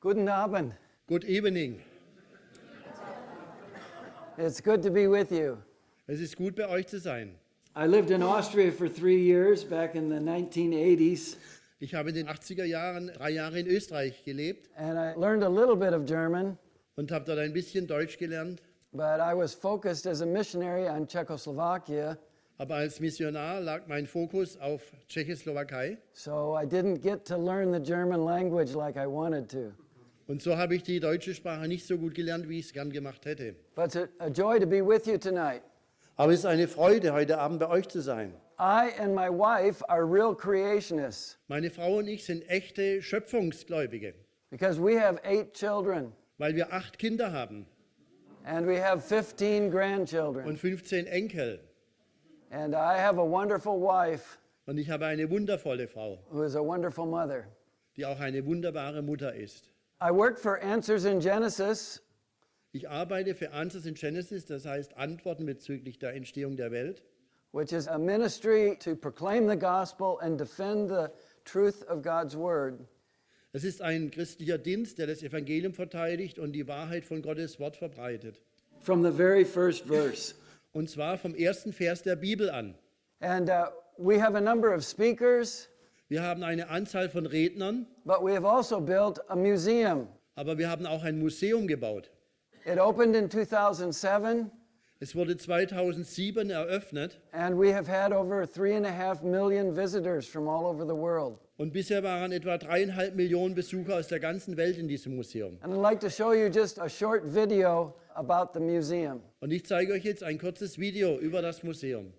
Guten Abend. Good evening. It's good to be with you. Es ist gut, bei euch zu sein. I lived in Austria for 3 years back in the 1980s, Ich habe in den 80er Jahren 3 Jahre in Österreich gelebt and I learned a little bit of German, und habe dort ein bisschen Deutsch gelernt. but I was focused as a missionary on Czechoslovakia, Aber als Missionar lag mein Fokus auf Tschechoslowakei. so I didn't get to learn the German language like I wanted to. Und so habe ich die deutsche Sprache nicht so gut gelernt, wie ich es gern gemacht hätte. But it's a joy to be with you tonight. Aber es ist eine Freude, heute Abend bei euch zu sein. I and my wife are real creationists Meine Frau und ich sind echte Schöpfungsgläubige, because we have 8 children weil wir 8 Kinder haben and we have 15 grandchildren. und 15 Enkel. And I have a wonderful wife Und ich habe eine wundervolle Frau, who is a wonderful mother. die auch eine wunderbare Mutter ist. I work for Answers in Genesis, Ich arbeite für Answers in Genesis, das heißt Antworten bezüglich der Entstehung der Welt. which is a ministry to proclaim the gospel and defend the truth of God's word. Es ist ein christlicher Dienst, der das Evangelium verteidigt und die Wahrheit von Gottes Wort verbreitet. From the very first verse. Und zwar vom ersten Vers der Bibel an. And we have a number of speakers, Wir haben eine Anzahl von Rednern, but we have also built a museum. aber wir haben auch ein Museum gebaut. It opened in 2007, Es wurde 2007 eröffnet and we have had over 3.5 million visitors from all over the world. und bisher waren etwa 3,5 Millionen Besucher aus der ganzen Welt in diesem Museum. And I'd like to show you just a short video about the museum. Und ich zeige euch jetzt ein kurzes Video über das Museum.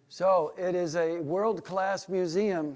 So it is a world-class museum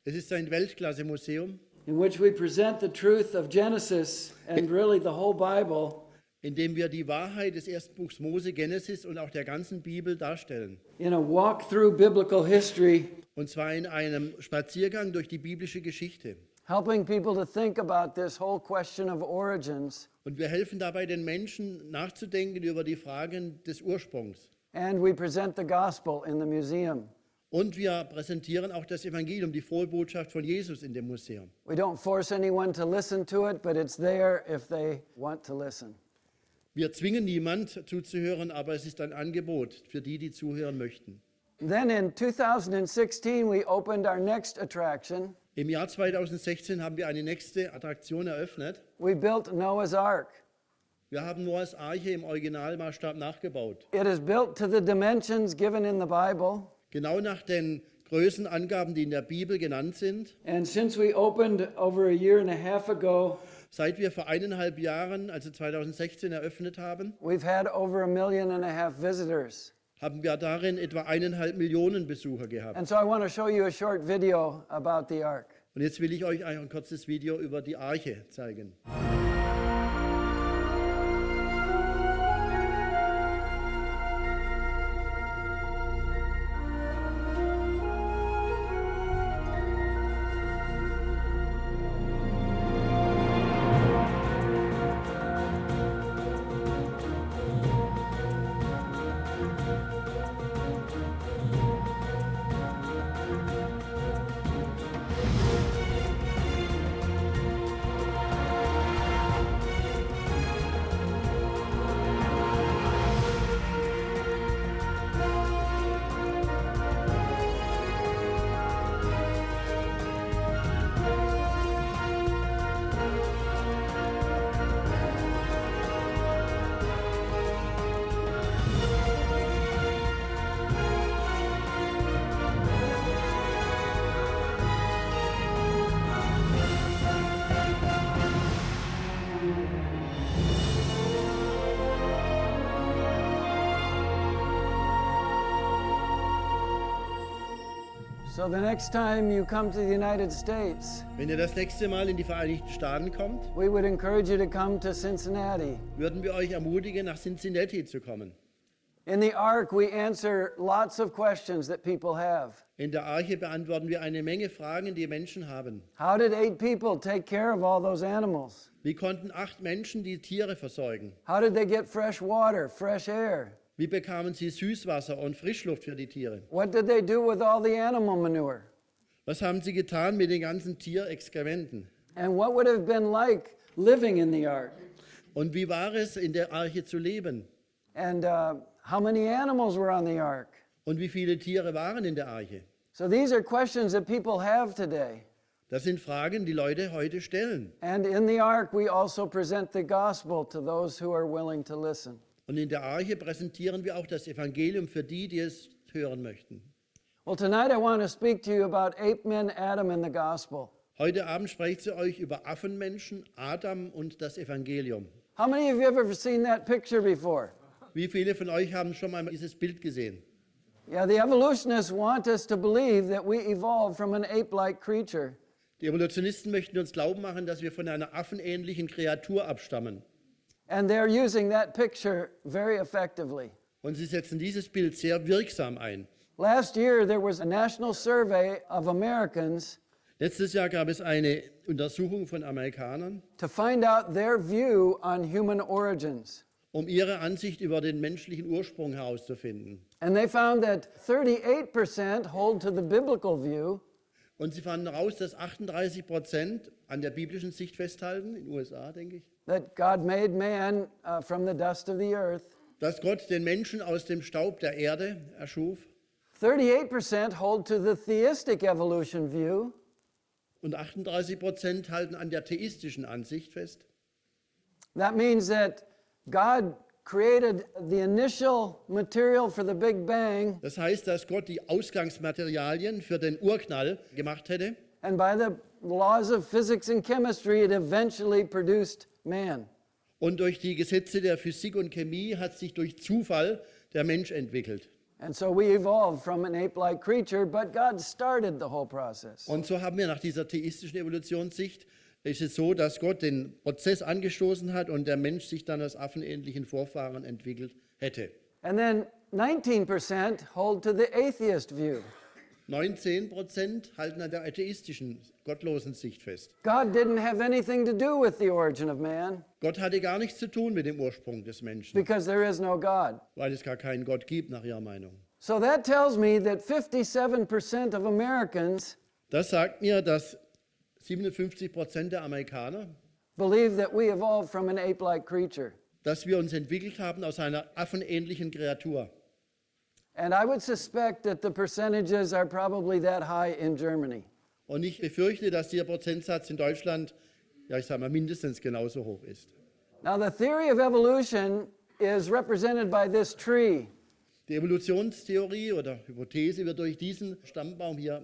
Es ist ein Weltklasse-Museum, in which we present the truth of Genesis and really the whole Bible in dem wir die Wahrheit des ersten Buchs Mose, Genesis und auch der ganzen Bibel darstellen. in a walk-through biblical history, Und zwar in einem Spaziergang durch die biblische Geschichte. helping people to think about this whole question of origins. Und wir helfen dabei, den Menschen nachzudenken über die Fragen des Ursprungs. And we present the gospel in the museum. Und wir präsentieren auch das Evangelium, die frohe Botschaft von Jesus in dem Museum. We don't force anyone to listen to it, but it's there if they want to listen. Wir zwingen niemand zuzuhören, aber es ist ein Angebot für die, die zuhören möchten. Then in 2016, we opened our next attraction. Im Jahr 2016 haben wir eine nächste Attraktion eröffnet. We built Noah's Ark. Wir haben Noahs Arche im Originalmaßstab nachgebaut. It is built to the dimensions given in the Bible. Genau nach den Größenangaben, die in der Bibel genannt sind. And since we opened over a year and a half ago, Seit wir vor 1,5 Jahren, also 2016, eröffnet haben, we've had over 1.5 million visitors. haben wir darin etwa 1,5 Millionen Besucher gehabt. And so I want to show you a short video about the Ark. Und jetzt will ich euch ein kurzes Video über die Arche zeigen. So the next time you come to the United States, Wenn ihr das nächste Mal in die Vereinigten Staaten kommt, we would encourage you to come to Cincinnati. würden wir euch ermutigen, nach Cincinnati zu kommen. In the Ark, we answer lots of questions that people have. In der Arche beantworten wir eine Menge Fragen, die Menschen haben. How did 8 people take care of all those animals? Wie konnten 8 Menschen die Tiere versorgen? How did they get fresh water, fresh air? Wie bekamen sie Süßwasser und Frischluft für die Tiere? What did they do with all the animal manure? Was haben sie getan mit den ganzen Tierexkrementen? And what would it have been like living in the Ark? Und wie war es, in der Arche zu leben? And how many animals were on the Ark? Und wie viele Tiere waren in der Arche? So these are questions that people have today. Das sind Fragen, die Leute heute stellen. And in the Ark, we also present the gospel to those who are willing to listen. Und in der Arche präsentieren wir auch das Evangelium für die, die es hören möchten. Well, tonight I want to speak to you about ape men, Adam, and the gospel. Heute Abend spreche ich zu euch über Affenmenschen, Adam und das Evangelium. How many of you have ever seen that picture before? Wie viele von euch haben schon mal dieses Bild gesehen? Yeah, the evolutionists want us to believe that we evolved from an ape-like creature. Die Evolutionisten möchten uns glauben machen, dass wir von einer affenähnlichen Kreatur abstammen. And they're using that picture very effectively. Und sie setzen dieses Bild sehr wirksam ein. Last year, there was a national survey of Americans Letztes Jahr gab es eine Untersuchung von Amerikanern, to find out their view on human origins. um ihre Ansicht über den menschlichen Ursprung herauszufinden. And they found that 38% hold to the biblical view, Und sie fanden heraus, dass 38% an der biblischen Sicht festhalten, in den USA, denke ich, that God made man from the dust of the earth. dass Gott den Menschen aus dem Staub der Erde erschuf. 38% hold to the theistic evolution view, Und 38% halten an der theistischen Ansicht fest. That means that God created the initial material for the Big Bang, Das heißt, dass Gott die Ausgangsmaterialien für den Urknall gemacht hätte. and by the laws of physics and chemistry, it eventually produced man. Und durch die Gesetze der Physik und Chemie hat sich durch Zufall der Mensch entwickelt. And so we evolved from an ape-like creature, but God started the whole process. Und so haben wir nach dieser theistischen Evolutionssicht, ist es so, dass Gott den Prozess angestoßen hat und der Mensch sich dann als affenähnlichen Vorfahren entwickelt hätte. And then 19% hold to the atheist view. 19% halten an der atheistischen, gottlosen Sicht fest. God didn't have anything to do with the origin of man Gott hatte gar nichts zu tun mit dem Ursprung des Menschen, because there is no God. weil es gar keinen Gott gibt, nach ihrer Meinung. So that tells me that 57% of Americans Das sagt mir, dass 57% der Amerikaner, believe that we evolved from an ape-like creature. dass wir uns entwickelt haben aus einer affenähnlichen Kreatur. And I would suspect that the percentages are probably that high in Germany. Und ich befürchte, dass dieser Prozentsatz in Deutschland, ja ich sage mal, mindestens genauso hoch ist. Now, the theory of evolution is represented by this tree. Die Evolutionstheorie oder Hypothese wird durch diesen Stammbaum hier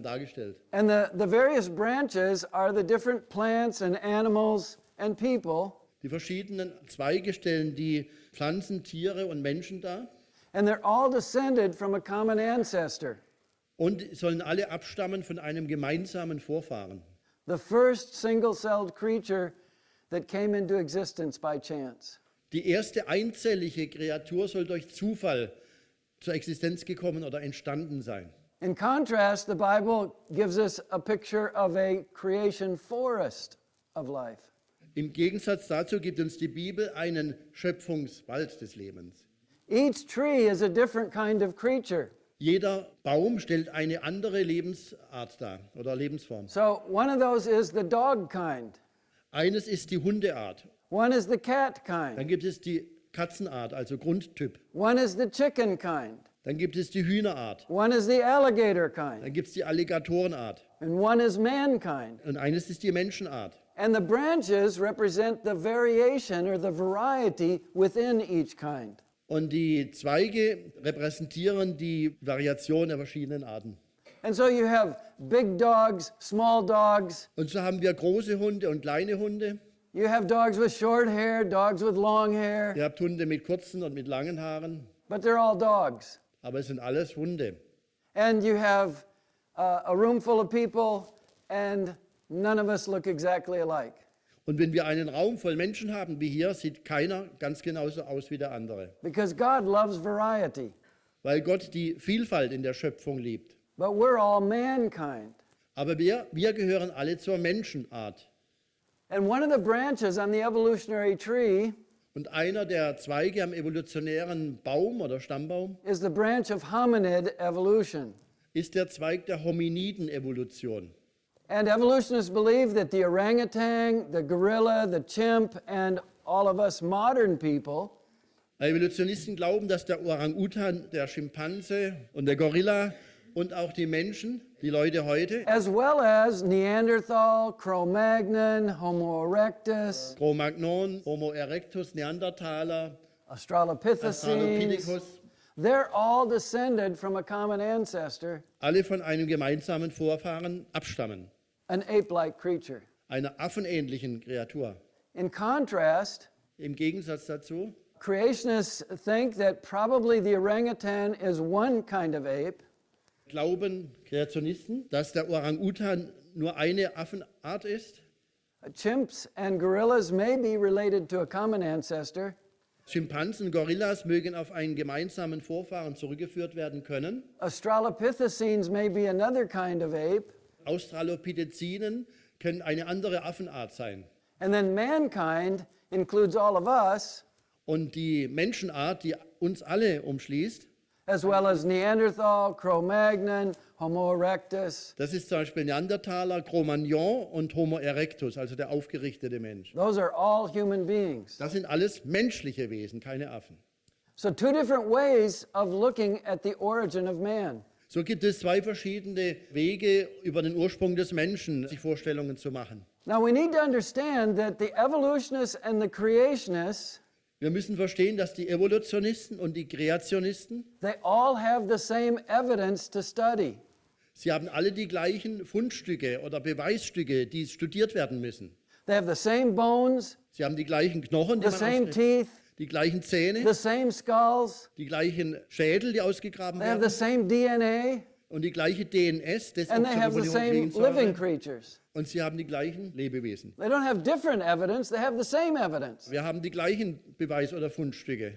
dargestellt. And the various branches are the different plants and animals and people. Die verschiedenen Zweige stellen die Pflanzen, Tiere und Menschen dar And they're all descended from a common ancestor, und sollen alle abstammen von einem gemeinsamen Vorfahren. the first single-celled creature that came into existence by chance. Die erste einzellige Kreatur soll durch Zufall zur Existenz gekommen oder entstanden sein. In contrast, the Bible gives us a picture of a creation forest of life. Im Gegensatz dazu gibt uns die Bibel einen Schöpfungswald des Lebens. Each tree is a different kind of creature. Jeder Baum stellt eine andere Lebensart dar oder Lebensform. So one of those is the dog kind. Eines ist die Hundeart, One is the cat dann kind. gibt es die Katzenart, also Grundtyp. One is the chicken kind. Dann gibt es die Hühnerart, One is the alligator kind. dann gibt es die Alligatorenart And one is mankind. und eines ist die Menschenart. And the branches represent the variation or the variety within each kind. Und die Zweige repräsentieren die Variation der verschiedenen Arten. And so you have big dogs, small dogs. Und so haben wir große Hunde und kleine Hunde. You have dogs with short hair, dogs with long hair, Ihr habt Hunde mit kurzen und mit langen Haaren, but they're all dogs. aber es sind alles Hunde. And you have a room full of people and none of us look exactly alike. Und wenn wir einen Raum voll Menschen haben wie hier, sieht keiner ganz genauso aus wie der andere. Because God loves variety. Weil Gott die Vielfalt in der Schöpfung liebt. But we're all mankind. Aber wir gehören alle zur Menschenart. And one of the branches on the evolutionary tree Und einer der Zweige am evolutionären Baum oder Stammbaum is the branch of Hominid Evolution. ist der Zweig der Hominiden Evolution. And evolutionists believe that the orangutan, the gorilla, the chimp, and all of us modern people Evolutionisten glauben, dass der Orang-Utan, der Schimpanse und der Gorilla und auch die Menschen, die Leute heute, as well as Neanderthal, Cro-Magnon, Homo erectus, Cro-Magnon, Homo erectus, Neandertaler, Australopithecines, Australopithecus, they're all descended from a common ancestor, alle von einem gemeinsamen Vorfahren abstammen, an ape-like creature. einer affenähnlichen Kreatur. In contrast, Im Gegensatz dazu creationists think that probably the orangutan is one kind of ape, glauben Kreationisten, dass der Orang-Utan nur eine Affenart ist. chimps and gorillas may be related to a common ancestor, Schimpansen, Gorillas mögen auf einen gemeinsamen Vorfahren zurückgeführt werden können. Australopithecines may be another kind of ape, Australopithecinen können eine andere Affenart sein. and then mankind includes all of us, Und die Menschenart, die uns alle umschließt, as well as Neanderthal, Cro-Magnon, Homo erectus. das ist zum Beispiel Neandertaler, Cro-Magnon und Homo erectus, also der aufgerichtete Mensch. Those are all human beings. Das sind alles menschliche Wesen, keine Affen. So two different ways of looking at the origin of man. So gibt es zwei verschiedene Wege, über den Ursprung des Menschen sich Vorstellungen zu machen. Now we need to understand that the evolutionists and the creationists, Wir müssen verstehen, dass die Evolutionisten und die Kreationisten, they all have the same evidence to study. sie haben alle die gleichen Fundstücke oder Beweisstücke, die studiert werden müssen. They have the same bones, Sie haben die gleichen Knochen, die the man same ausgräbt, teeth, die gleichen Zähne, the same skulls, die gleichen Schädel, die ausgegraben they have the werden same DNA, und die gleiche DNS, and they have the same living creatures. und sie haben die gleichen Lebewesen. They don't have different evidence, they have the same evidence. Wir haben die gleichen Beweis- oder Fundstücke,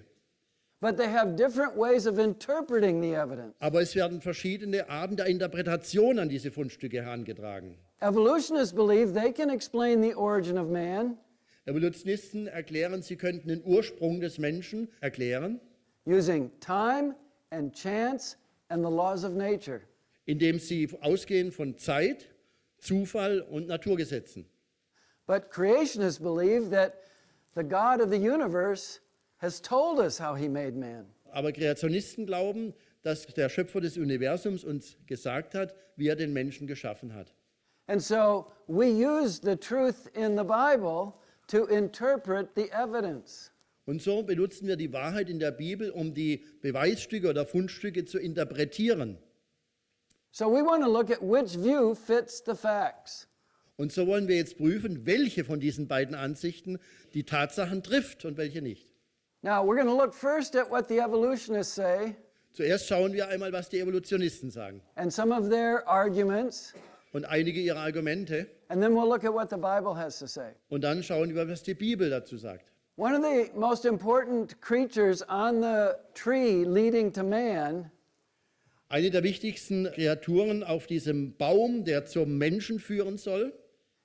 But they have different ways of interpreting the evidence. aber es werden verschiedene Arten der Interpretation an diese Fundstücke herangetragen. Evolutionists believe they can explain the origin of man Evolutionisten erklären, sie könnten den Ursprung des Menschen erklären, using time and chance and the laws of nature. indem sie ausgehen von Zeit, Zufall und Naturgesetzen. But creationists believe that the God of the universe has told us how he made man. Aber Kreationisten glauben, dass der Schöpfer des Universums uns gesagt hat, wie er den Menschen geschaffen hat. And so we use the truth in the Bible to interpret the evidence. Und so benutzen wir die Wahrheit in der Bibel, um die Beweisstücke oder Fundstücke zu interpretieren. So we want to look at which view fits the facts. Und so wollen wir jetzt prüfen, welche von diesen beiden Ansichten die Tatsachen trifft und welche nicht. Now we're going to look first at what the evolutionists say Zuerst schauen wir einmal, was die Evolutionisten sagen and some of their arguments, und einige ihrer Argumente. and then we'll look at what the Bible has to say. Und dann schauen wir, was die Bibel dazu sagt. One of the most important creatures on the tree leading to man Eine der wichtigsten Kreaturen auf diesem Baum, der zum Menschen führen soll,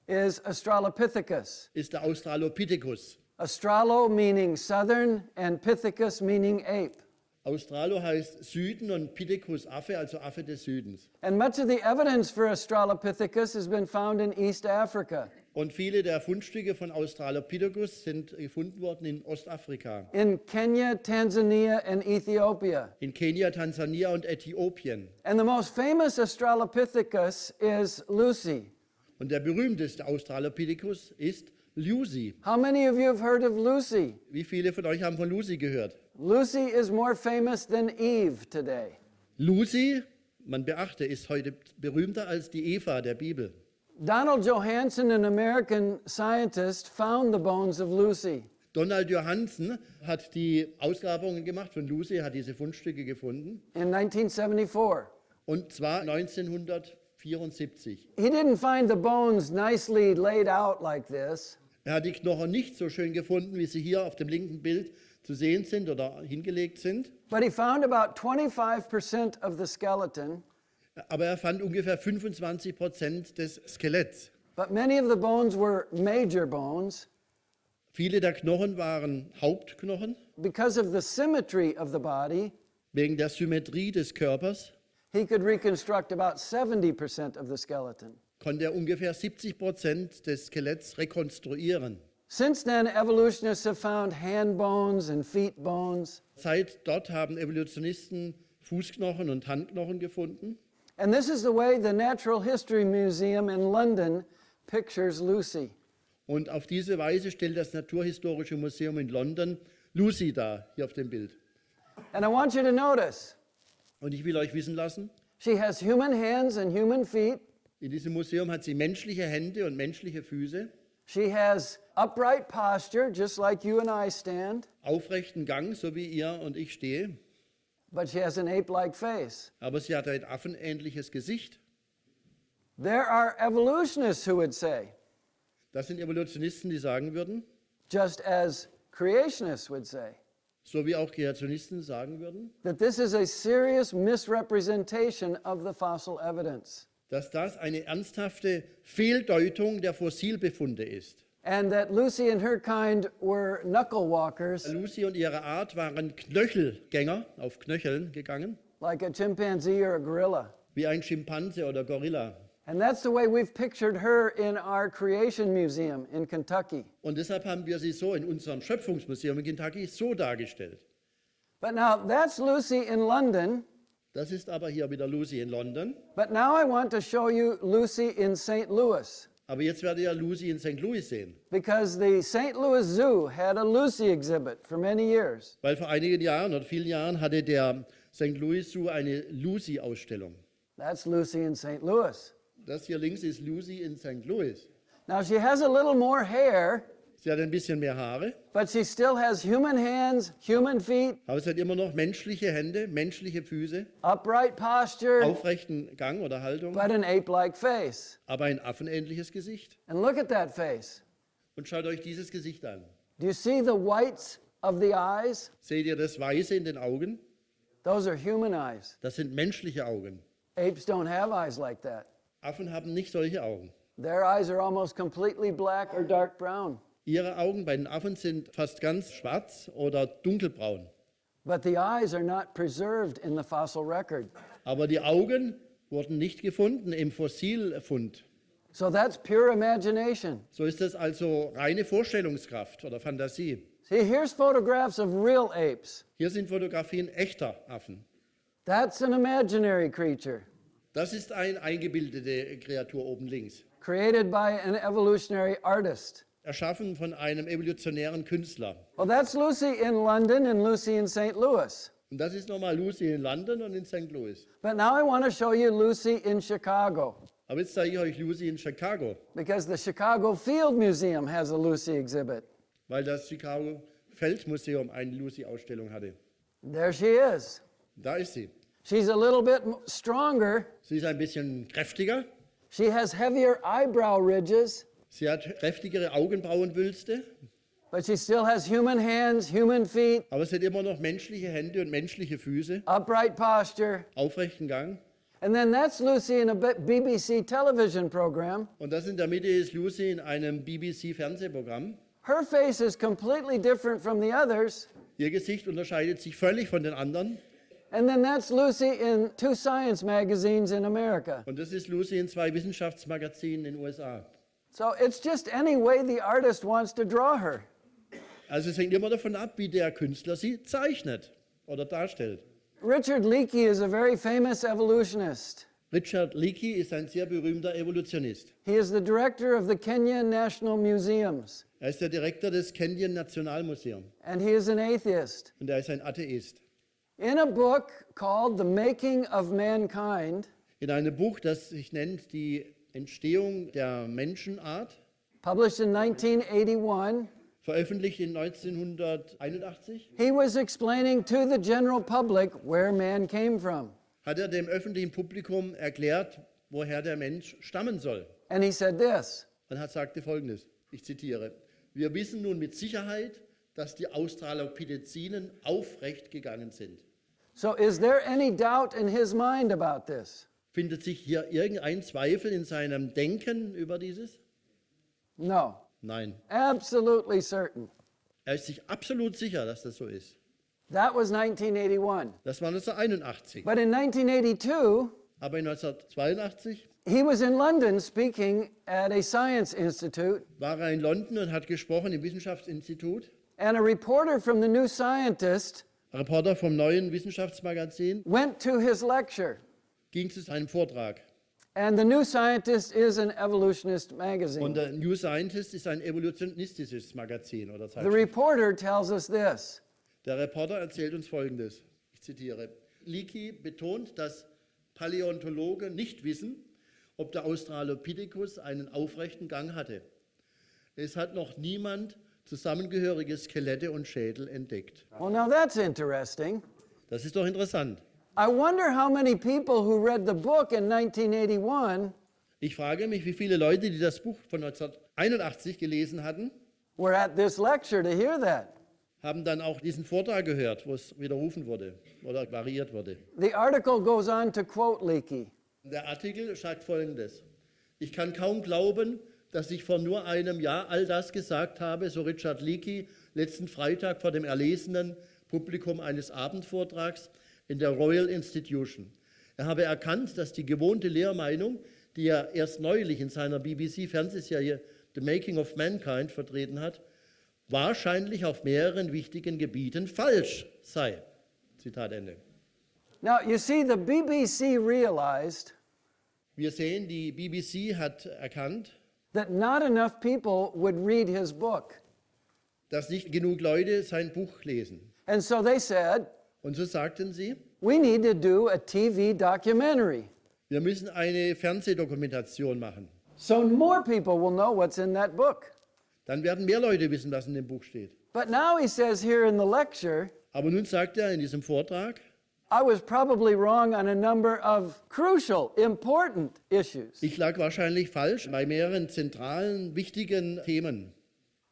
is Australopithecus. ist der Australopithecus. Australo meaning southern and Pithecus meaning ape. Australo heißt Süden und Pithecus Affe, also Affe des Südens. And much of the evidence for Australopithecus has been found in East Africa, Und viele der Fundstücke von Australopithecus sind gefunden worden in Ostafrika, in Kenya, Tanzania, and Ethiopia. in Kenia, Tansania und Äthiopien. And the most famous Australopithecus is Lucy. Und der berühmteste Australopithecus ist Lucy. How many of you have heard of Lucy? Wie viele von euch haben von Lucy gehört? Lucy is more famous than Eve today. Lucy, man beachte, ist heute berühmter als die Eva der Bibel. Donald Johanson, an American scientist, found the bones of Lucy. Donald Johansen hat die Ausgrabungen gemacht von Lucy, hat diese Fundstücke gefunden. In 1974. Und zwar 1974. 74. He didn't find the bones nicely laid out like this. Er hat die Knochen nicht so schön gefunden, wie sie hier auf dem linken Bild zu sehen sind oder hingelegt sind. But he found about 25% of the skeleton. Aber er fand ungefähr 25% des Skeletts. But many of the bones were major bones. Viele der Knochen waren Hauptknochen. Because of the symmetry of the body, Wegen der Symmetrie des Körpers he could reconstruct about 70% of the skeleton. konnte er ungefähr 70% des Skeletts rekonstruieren. Since then, evolutionists have found hand bones and feet bones. Seit dort haben Evolutionisten Fußknochen und Handknochen gefunden. And this is the way the Natural History Museum in London pictures Lucy. Und auf diese Weise stellt das Naturhistorische Museum in London Lucy dar, hier auf dem Bild. And I want you to notice, Und ich will euch wissen lassen, she has human hands and human feet. in diesem Museum hat sie menschliche Hände und menschliche Füße, She has upright posture, just like you and I stand. aufrechten Gang, so wie ihr und ich stehe. But she has an ape-like face. Aber sie hat ein affenähnliches Gesicht. There are evolutionists who would say, Das sind Evolutionisten, die sagen würden, just as creationists would say, so wie auch Kreationisten sagen würden, that this is a serious misrepresentation of the fossil evidence, dass das eine ernsthafte Fehldeutung der Fossilbefunde ist. and that Lucy and her kind were knuckle walkers, Lucy und ihre Art waren Knöchelgänger, auf Knöcheln gegangen, like a chimpanzee or a gorilla. wie ein Schimpanse oder Gorilla. And that's the way we've pictured her in our Creation Museum in Kentucky. Und deshalb haben wir sie so in unserem Schöpfungsmuseum in Kentucky so dargestellt. But now that's Lucy in London, Das ist aber hier wieder Lucy in London. but now I want to show you Lucy in St. Louis, Aber jetzt werdet ihr Lucy in St. Louis sehen. because the St. Louis Zoo had a Lucy exhibit for many years. Weil vor einigen Jahren oder vielen Jahren hatte der St. Louis Zoo eine Lucy-Ausstellung. That's Lucy in St. Louis. Das hier links ist Lucy in St. Louis. Now she has a little more hair, Sie hat ein bisschen mehr Haare, but she still has human hands, human feet, aber sie hat immer noch menschliche Hände, menschliche Füße, upright posture, aufrechten Gang oder Haltung, but an ape-like face. aber ein affenähnliches Gesicht. And look at that face. Und schaut euch dieses Gesicht an. Do you see the whites of the eyes? Seht ihr das Weiße in den Augen? Those are human eyes. Das sind menschliche Augen. Apes don't have eyes like that. Affen haben nicht solche Augen. Their eyes are almost completely black or dark brown. Ihre Augen bei den Affen sind fast ganz schwarz oder dunkelbraun. But the eyes are not preserved in the fossil record. Aber die Augen wurden nicht gefunden im Fossilfund. So that's pure imagination. So ist das also reine Vorstellungskraft oder Fantasie. See, here's photographs of real apes. Hier sind Fotografien echter Affen. That's an imaginary creature Das ist eine eingebildete Kreatur oben links. created by an evolutionary artist. Erschaffen von einem evolutionären Künstler. Well, that's Lucy in London and Lucy in St. Louis. Und das ist nochmal Lucy in London und in St. Louis. But now I want to show you Lucy in Chicago, Aber jetzt zeige ich euch Lucy in Chicago, because the Chicago Field Museum has a Lucy exhibit. weil das Chicago Feldmuseum eine Lucy-Ausstellung hatte. There she is. Da ist sie. She's a little bit stronger. Sie ist ein bisschen kräftiger. She has heavier eyebrow ridges, Sie hat kräftigere Augenbrauenwülste, but she still has human hands, human feet, aber sie hat immer noch menschliche Hände und menschliche Füße, upright posture. aufrechten Gang. And then that's Lucy in a BBC television program. Und das in der Mitte ist Lucy in einem BBC-Fernsehprogramm. Her face is completely different from the others. Ihr Gesicht unterscheidet sich völlig von den anderen. And then that's Lucy in 2 science magazines in America. Und das ist Lucy in 2 Wissenschaftsmagazinen in den USA. So it's just any way the artist wants to draw her. Also es hängt immer davon ab, wie der Künstler sie zeichnet oder darstellt. Richard Leakey is a very famous evolutionist. Richard Leakey ist ein sehr berühmter Evolutionist. He is the director of the Kenya National Museums, Er ist der Direktor des Kenyan Nationalmuseums and he is an atheist. und er ist ein Atheist. In a book called The Making of Mankind, In einem Buch, das sich nennt Die Entstehung der Menschenart, published in 1981, veröffentlicht in 1981, he was explaining to the general public where man came from. hat er dem öffentlichen Publikum erklärt, woher der Mensch stammen soll. And he said this: Und er sagte Folgendes, ich zitiere, wir wissen nun mit Sicherheit, dass die Australopithecinen aufrecht gegangen sind. So is there any doubt in his mind about this? Findet sich hier irgendein Zweifel in seinem Denken über dieses? No. Nein. Absolutely certain. Er ist sich absolut sicher, dass das so ist. That was 1981. Das war 1981. But in 1982, Aber in 1982 he was in London speaking at a science institute, war er in London und hat gesprochen im Wissenschaftsinstitut. and a reporter from the New Scientist Ein Reporter vom neuen Wissenschaftsmagazin went to his lecture. ging zu seinem Vortrag. And the New Scientist is an evolutionist Und magazine. der New Scientist ist ein evolutionistisches Magazin oder The Zeitschrift. reporter tells us this: Der Reporter erzählt uns Folgendes, ich zitiere. Leakey betont, dass Paläontologen nicht wissen, ob der Australopithecus einen aufrechten Gang hatte. Es hat noch niemand zusammengehörige Skelette und Schädel entdeckt. Well, now that's interesting. Das ist doch interessant. I wonder how many people who read the book in 1981 Ich frage mich, wie viele Leute, die das Buch von 1981 gelesen hatten, were at this lecture to hear that. haben dann auch diesen Vortrag gehört, wo es widerrufen wurde oder variiert wurde. The article goes on to quote Leakey. Der Artikel sagt Folgendes. Ich kann kaum glauben, dass ich vor nur einem Jahr all das gesagt habe, so Richard Leakey letzten Freitag vor dem erlesenen Publikum eines Abendvortrags in der Royal Institution. Er habe erkannt, dass die gewohnte Lehrmeinung, die er erst neulich in seiner BBC-Fernsehserie The Making of Mankind vertreten hat, wahrscheinlich auf mehreren wichtigen Gebieten falsch sei. Zitat Ende. Now, you see, the BBC realized Wir sehen, die BBC hat erkannt, that not enough people would read his book. dass nicht genug Leute sein Buch lesen. And so they said, Und so sagten sie, we need to do a TV documentary wir müssen eine Fernsehdokumentation machen. so more people will know what's in that book. Dann werden mehr Leute wissen, was in dem Buch steht. But now he says here in the lecture, Aber nun sagt er in diesem Vortrag, I was probably wrong on a number of crucial, important issues. ich lag wahrscheinlich falsch bei mehreren zentralen, wichtigen Themen.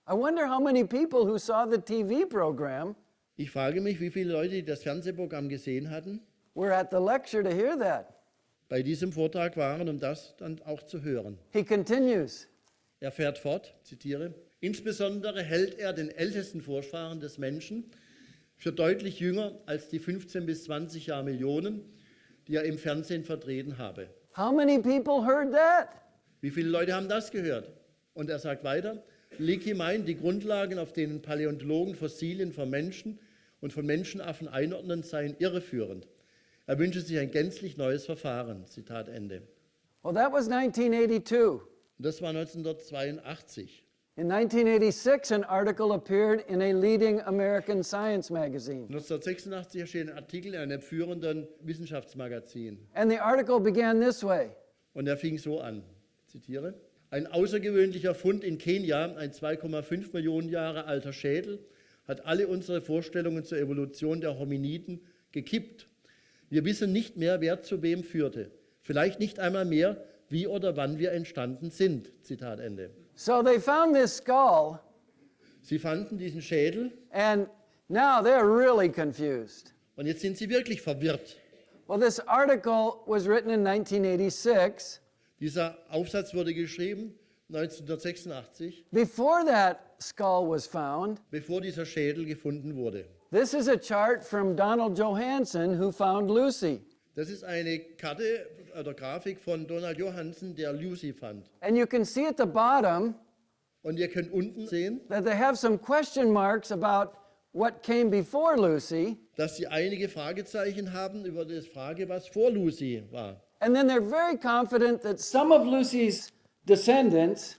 I wonder how many people who saw the TV program Ich frage mich, wie viele Leute, die das Fernsehprogramm gesehen hatten, were at the lecture to hear that. bei diesem Vortrag waren, um das dann auch zu hören. He continues, Er fährt fort, zitiere, insbesondere hält er den ältesten Vorfahren des Menschen für deutlich jünger als die 15 bis 20 Jahr Millionen, die er im Fernsehen vertreten habe. how many people heard that? Wie viele Leute haben das gehört? Und er sagt weiter, Leakey meint, die Grundlagen, auf denen Paläontologen Fossilien von Menschen und von Menschenaffen einordnen, seien irreführend. Er wünsche sich ein gänzlich neues Verfahren. Zitat Ende. Well, that was 1982. Und das war 1982. In 1986, an article appeared in a leading American science magazine. 1986 erschien ein Artikel in einem führenden Wissenschaftsmagazin. And the article began this way: Und er fing so an, zitiere, ein außergewöhnlicher Fund in Kenia, ein 2,5 Millionen Jahre alter Schädel, hat alle unsere Vorstellungen zur Evolution der Hominiden gekippt. Wir wissen nicht mehr, wer zu wem führte. Vielleicht nicht einmal mehr, wie oder wann wir entstanden sind. Zitat Ende. So they found this skull, Sie fanden diesen Schädel and now they're really confused. und jetzt sind sie wirklich verwirrt. Well, this article was written in 1986. Dieser Aufsatz wurde geschrieben 1986, Before that skull was found, bevor dieser Schädel gefunden wurde. this is a chart from Donald Johanson, who found Lucy. Das ist eine Karte oder Grafik von Donald Johansen, der Lucy fand. And you can see at the bottom Und ihr könnt unten sehen, that they have some question marks about what came before Lucy. dass sie einige Fragezeichen haben über die Frage, was vor Lucy war. And then they're very confident that some of Lucy's descendants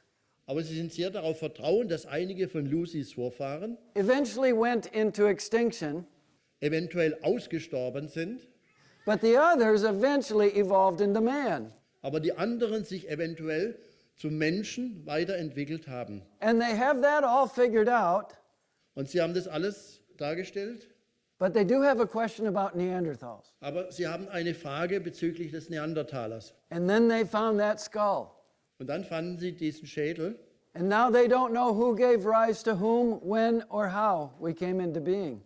Aber sie sind sehr darauf vertrauen, dass einige von Lucys Vorfahren eventually went into extinction, eventuell ausgestorben sind, but the others eventually evolved into man. aber die anderen sich eventuell zum Menschen weiterentwickelt haben. And they have that all figured out, Und sie haben das alles dargestellt, But they do have a question about Neanderthals. Aber sie haben eine Frage bezüglich des Neandertalers. And then they found that skull. Und dann fanden sie diesen Schädel. And now they don't know who gave rise to whom, when, or how we came into being.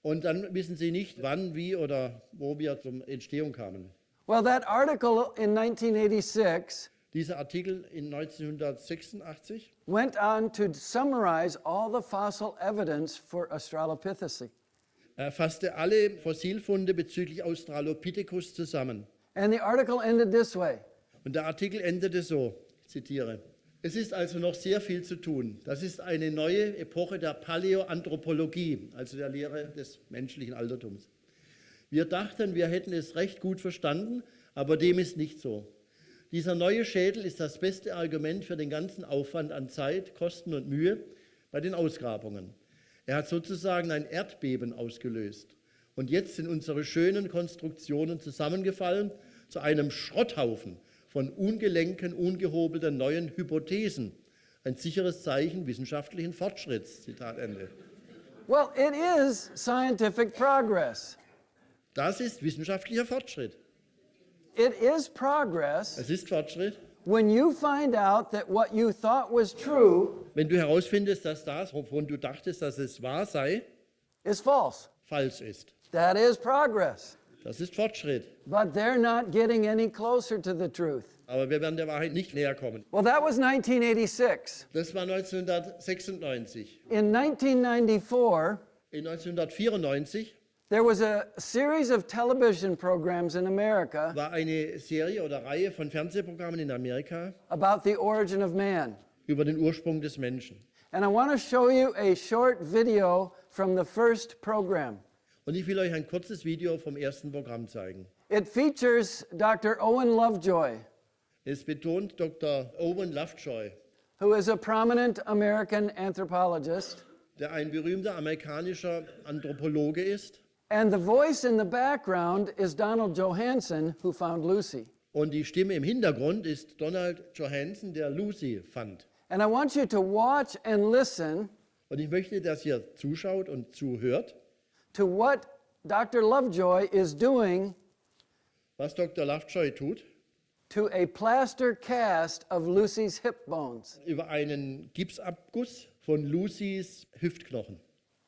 Und dann wissen sie nicht, wann, wie oder wo wir zur Entstehung kamen. Well, that article in 1986 Dieser Artikel in 1986 went on to summarize all the fossil evidence for Australopithecus. fasste alle Fossilfunde bezüglich Australopithecus zusammen. And the article ended this way. Und der Artikel endete so, ich zitiere: Es ist also noch sehr viel zu tun. Das ist eine neue Epoche der Paläoanthropologie, also der Lehre des menschlichen Altertums. Wir dachten, wir hätten es recht gut verstanden, aber dem ist nicht so. Dieser neue Schädel ist das beste Argument für den ganzen Aufwand an Zeit, Kosten und Mühe bei den Ausgrabungen. Er hat sozusagen ein Erdbeben ausgelöst. Und jetzt sind unsere schönen Konstruktionen zusammengefallen zu einem Schrotthaufen von ungelenken, ungehobelten neuen Hypothesen. Ein sicheres Zeichen wissenschaftlichen Fortschritts. Zitat Ende. Well, it is scientific progress. Das ist wissenschaftlicher Fortschritt. It is progress Es ist Fortschritt, when you find out that what you thought was true wenn du herausfindest, dass das, wovon du dachtest, dass es wahr sei, is false. falsch ist. That is progress. Das ist Fortschritt. But they're not getting any closer to the truth. Aber wir werden der Wahrheit nicht näher kommen. Well, that was 1986. Das war 1996. In 1994, In 1994 there was a series of television programs in America war eine Serie oder Reihe von Fernsehprogrammen in Amerika about the origin of man. über den Ursprung des Menschen. And I want to show you a short video from the first program. Und ich will euch ein kurzes Video vom ersten Programm zeigen. It features Dr. Owen Lovejoy, Es betont Dr. Owen Lovejoy, who is a prominent American anthropologist. der ein berühmter amerikanischer Anthropologe ist. And the voice in the background is Donald Johanson, who found Lucy. Und die Stimme im Hintergrund ist Donald Johanson, der Lucy fand. And I want you to watch and listen Und ich möchte, dass ihr zuschaut und zuhört, to what Dr. Lovejoy is doing was Dr. Lovejoy tut, to a plaster cast of Lucy's hip bones. über einen Gipsabguss von Lucys Hüftknochen.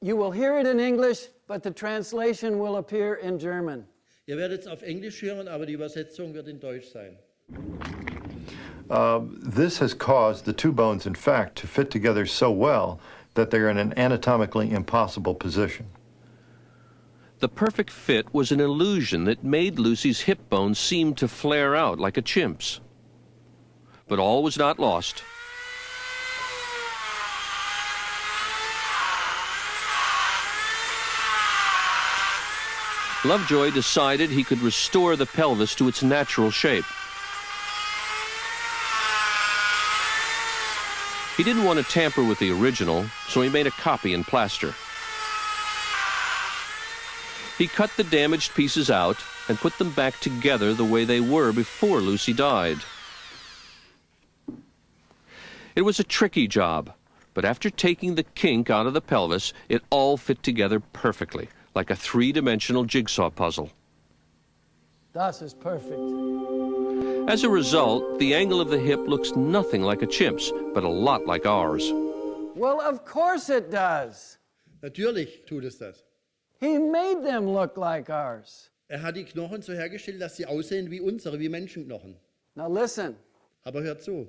You will hear it in English, but the translation will appear in German. Ihr werdet es auf Englisch hören, aber die Übersetzung wird in Deutsch sein. This has caused the two bones, in fact, to fit together so well that they're in an anatomically impossible position. The perfect fit was an illusion that made Lucy's hip bones seem to flare out like a chimp's. But all was not lost. Lovejoy decided he could restore the pelvis to its natural shape. He didn't want to tamper with the original, so he made a copy in plaster. He cut the damaged pieces out and put them back together the way they were before Lucy died. It was a tricky job, but after taking the kink out of the pelvis, it all fit together perfectly, like a three-dimensional jigsaw puzzle. Das ist perfect. As a result, the angle of the hip looks nothing like a chimp's, but a lot like ours. Well, of course it does. Natürlich tut es das. He made them look like ours. Hat die Knochen so hergestellt, dass sie aussehen wie unsere, wie Menschenknochen. Now listen, Aber hört zu,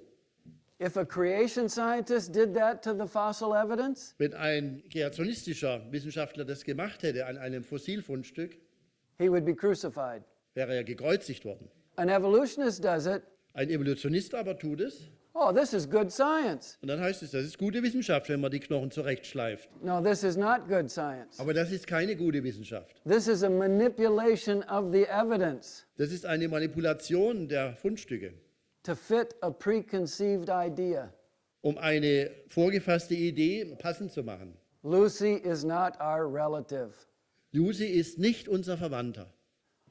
if a creation scientist did that to the fossil evidence, wenn ein kreationistischer Wissenschaftler das gemacht hätte an einem Fossilfundstück, he would be crucified. wäre er gekreuzigt worden. An evolutionist does it. Ein Evolutionist aber tut es. Oh, this is good science. Und dann heißt es, das ist gute Wissenschaft, wenn man die Knochen zurechtschleift. No, this is not good science. Aber das ist keine gute Wissenschaft. This is a manipulation of the evidence Das ist eine Manipulation der Fundstücke, to fit a preconceived idea. um eine vorgefasste Idee passend zu machen. Lucy is not our relative. Lucy ist nicht unser Verwandter.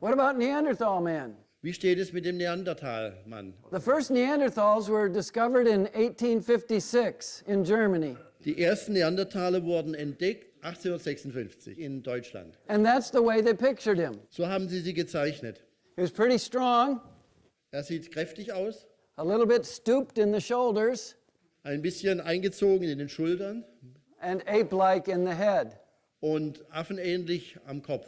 What about Neanderthal man? Wie steht es mit dem Neandertal-Mann? The first Neanderthals were discovered in 1856 in Germany. Die ersten Neandertaler wurden entdeckt 1856 in Deutschland. And that's the way they pictured him. So haben sie gezeichnet. He was pretty strong, Er sieht kräftig aus, a little bit stooped in the shoulders, ein bisschen eingezogen in den Schultern and ape-like in the head, und affenähnlich am Kopf.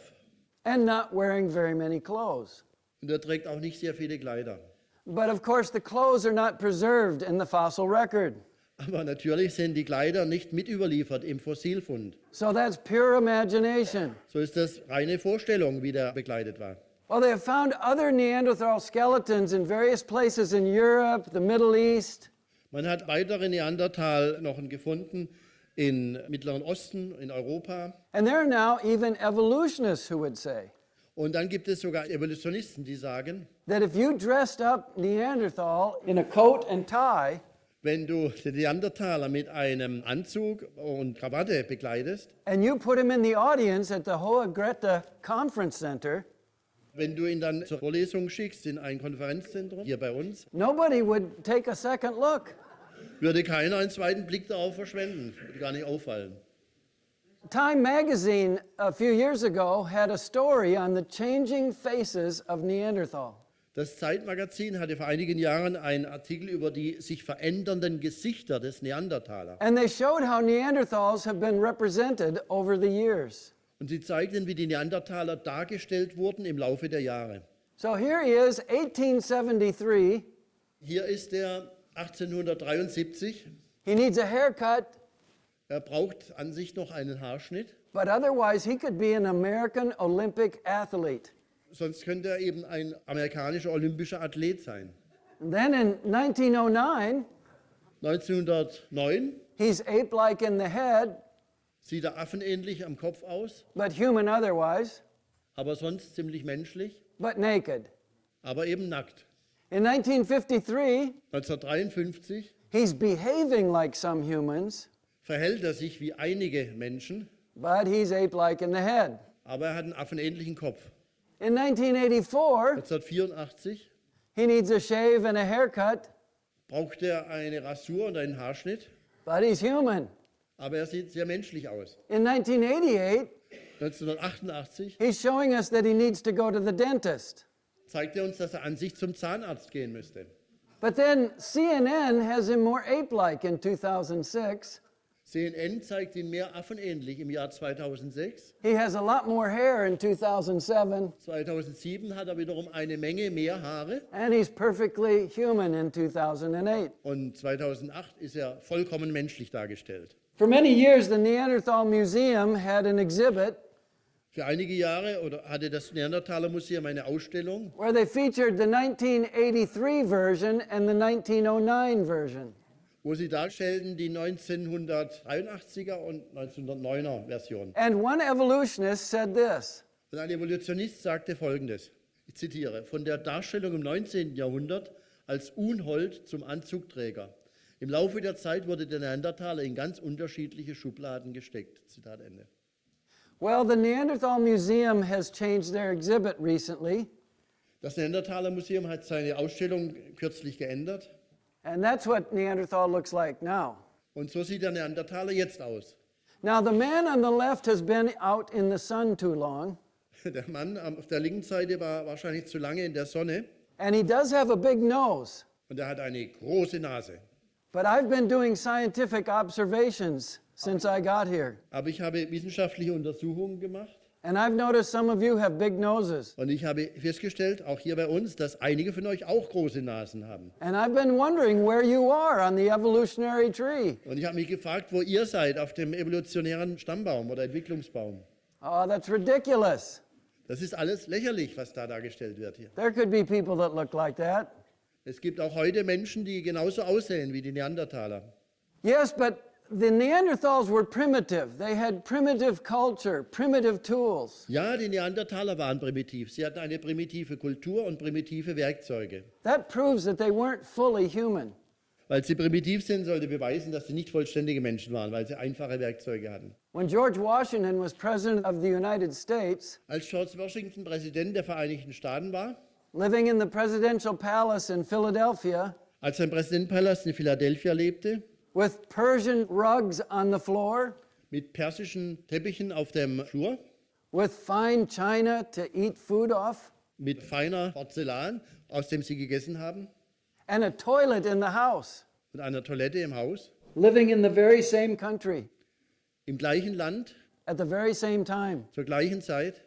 and not wearing very many clothes. Und er trägt auch nicht sehr viele Kleider. But of course, the clothes are not preserved in the fossil record. Aber natürlich sind die Kleider nicht mit überliefert im Fossilfund. So that's pure imagination. So ist das reine Vorstellung, wie der bekleidet war. Well, they have found other Neanderthal skeletons in various places in Europe, the Middle East, Man hat weitere Neandertal-Knochen gefunden im Mittleren Osten, in Europa. and there are now even evolutionists who would say Und dann gibt es sogar Evolutionisten, die sagen, that if you dressed up Neanderthal in a coat and tie, wenn du den Neandertaler mit einem Anzug und Krawatte bekleidest, and you put him in the audience at the Hoa Greta Conference Center, wenn du ihn dann zur Vorlesung schickst in ein Konferenzzentrum, hier bei uns, nobody would take a second look. würde keiner einen zweiten Blick darauf verschwenden, würde gar nicht auffallen. Time magazine a few years ago had a story on the changing faces of Neanderthal. Das Zeitmagazin hatte vor einigen Jahren einen Artikel über die sich verändernden Gesichter des Neandertaler. And they showed how Neanderthals have been represented over the years. Und sie zeigten, wie die Neandertaler dargestellt wurden im Laufe der Jahre. So here he is, 1873. Hier ist er 1873. He needs a haircut, Er braucht an sich noch einen Haarschnitt, but otherwise he could be an American Olympic athlete. sonst könnte er eben ein amerikanischer olympischer Athlet sein. And then in 1909, 1909 he's ape-like in the head, sieht er affenähnlich am Kopf aus, but human otherwise, aber sonst ziemlich menschlich, but naked. aber eben nackt. In 1953, 1953 he's behaving like some humans, verhält er sich wie einige Menschen, but he's ape-like in the head. aber er hat einen affenähnlichen Kopf. In 1984, 1984 he needs a shave and a haircut, braucht er eine Rasur und einen Haarschnitt, but he's human. aber er sieht sehr menschlich aus. In 1988, 1988 he's showing us that he needs to go to the dentist. zeigt er uns, dass er an sich zum Zahnarzt gehen müsste. But then CNN has him more ape-like in 2006. CNN zeigt ihn mehr affenähnlich im Jahr 2006. He has a lot more hair in 2007, 2007 hat er wiederum eine Menge mehr Haare and he's perfectly human in 2008. und 2008 ist er vollkommen menschlich dargestellt. For many years, the Neanderthal Museum had an exhibit Für einige Jahre hatte das Neandertaler Museum eine Ausstellung, where they featured the 1983 version and the 1909 version. wo sie darstellten die 1983er und 1909er Version. And one evolutionist said this: Und ein Evolutionist sagte Folgendes, ich zitiere, von der Darstellung im 19. Jahrhundert als Unhold zum Anzugträger. Im Laufe der Zeit wurde der Neandertaler in ganz unterschiedliche Schubladen gesteckt. Zitat Ende. Well, the Neanderthal Museum has changed their exhibit recently, Das Neandertaler Museum hat seine Ausstellung kürzlich geändert and that's what Neanderthal looks like now. und so sieht der Neandertaler jetzt aus. Now, the man on the left has been out in the sun too long, Der Mann auf der linken Seite war wahrscheinlich zu lange in der Sonne and he does have a big nose. und er hat eine große Nase. But I've been doing scientific observations since I got here, Aber ich habe wissenschaftliche Untersuchungen gemacht and I've noticed some of you have big noses. und ich habe festgestellt, auch hier bei uns, dass einige von euch auch große Nasen haben. And I've been wondering where you are on the evolutionary tree. Und ich habe mich gefragt, wo ihr seid auf dem evolutionären Stammbaum oder Entwicklungsbaum. Oh, that's ridiculous. Das ist alles lächerlich, was da dargestellt wird hier. There could be people that look like that. Es gibt auch heute Menschen, die genauso aussehen wie die Neandertaler. Yes, but the Neanderthals were primitive. They had primitive culture, primitive tools. Ja, die Neandertaler waren primitiv. Sie hatten eine primitive Kultur und primitive Werkzeuge. That proves that they weren't fully human. Weil sie primitiv sind, sollte beweisen, dass sie nicht vollständige Menschen waren, weil sie einfache Werkzeuge hatten. When George Washington was president of the United States, Als George Washington Präsident der Vereinigten Staaten war, living in the presidential palace in Philadelphia, als er im Präsidentenpalast in Philadelphia lebte, with Persian rugs on the floor, mit persischen Teppichen auf dem Flur, with fine china to eat food off, mit feiner Porzellan, aus dem sie gegessen haben, and a toilet in the house, und einer Toilette im Haus, living in the very same country im gleichen Land, at the very same time, zur gleichen Zeit,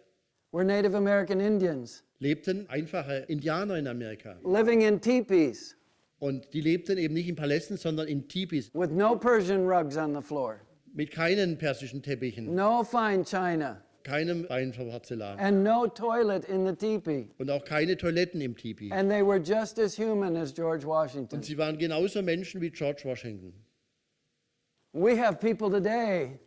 were Native American Indians, lebten einfache Indianer in Amerika. living in teepees, Und die lebten eben nicht in Palästen, sondern in Tipis, with no Persian rugs on the floor, mit keinen persischen Teppichen, no fine china, keinem Porzellan and no toilet in the teepee. und auch keine Toiletten im Tipi. And they were just as human as George Washington. Und sie waren genauso Menschen wie George Washington. We have people today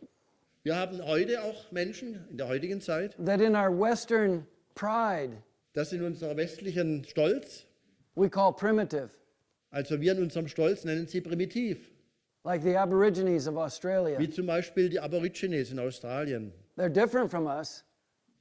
Wir haben heute auch Menschen in der heutigen Zeit, that in our Western pride das in unserer westlichen Stolz, we call primitive, also wir in unserem Stolz nennen sie primitiv, like the Aborigines of Australia. wie zum Beispiel die Aborigines in Australien. They're different from us.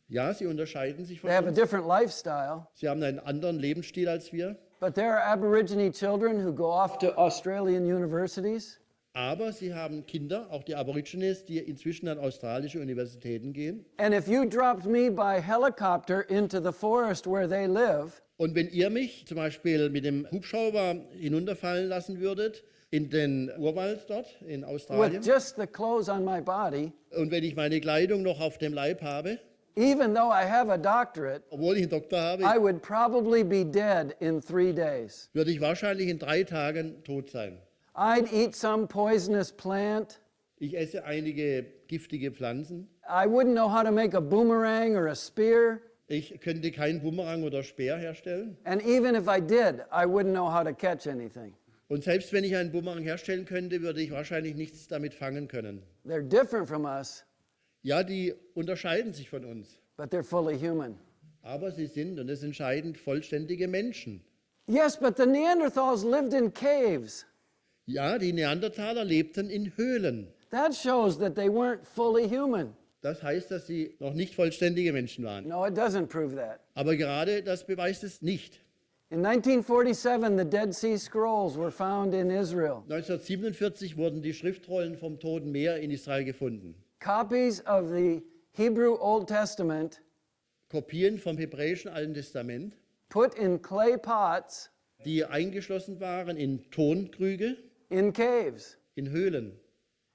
Ja, sie unterscheiden sich von They have a uns. different lifestyle, Sie haben einen anderen Lebensstil als wir, but there are Aborigine children who go off to Australian universities, aber sie haben Kinder, auch die Aborigines, die inzwischen an australische Universitäten gehen. and if you dropped me by helicopter into the forest where they live, Und wenn ihr mich zum Beispiel mit dem Hubschrauber hinunterfallen lassen würdet in den Urwald dort in Australien, with just the clothes on my body, und wenn ich meine Kleidung noch auf dem Leib habe, even though I have a doctorate, obwohl ich einen Doktor habe, I would probably be dead in 3 days. würde ich wahrscheinlich in 3 Tagen tot sein. I'd eat some poisonous plant. Ich esse einige giftige Pflanzen. I wouldn't know how to make a boomerang or a spear. Ich könnte keinen Bumerang oder Speer herstellen. And even if I did, I wouldn't know how to catch anything. Und selbst wenn ich einen Bumerang herstellen könnte, würde ich wahrscheinlich nichts damit fangen können. They're different from us, Ja, die unterscheiden sich von uns. but they're fully human. Aber sie sind, und das ist entscheidend, vollständige Menschen. Yes, but the Neanderthals lived in caves. Ja, die Neandertaler lebten in Höhlen. That shows that they weren't fully human. Das heißt, dass sie noch nicht vollständige Menschen waren. No, it doesn't prove that. Aber gerade das beweist es nicht. In 1947, the Dead Sea Scrolls were found in Israel. 1947 wurden die Schriftrollen vom Toten Meer in Israel gefunden. Copies of the Hebrew Old Testament Kopien vom hebräischen Alten Testament, put in clay pots die eingeschlossen waren in Tonkrüge, in caves. in Höhlen.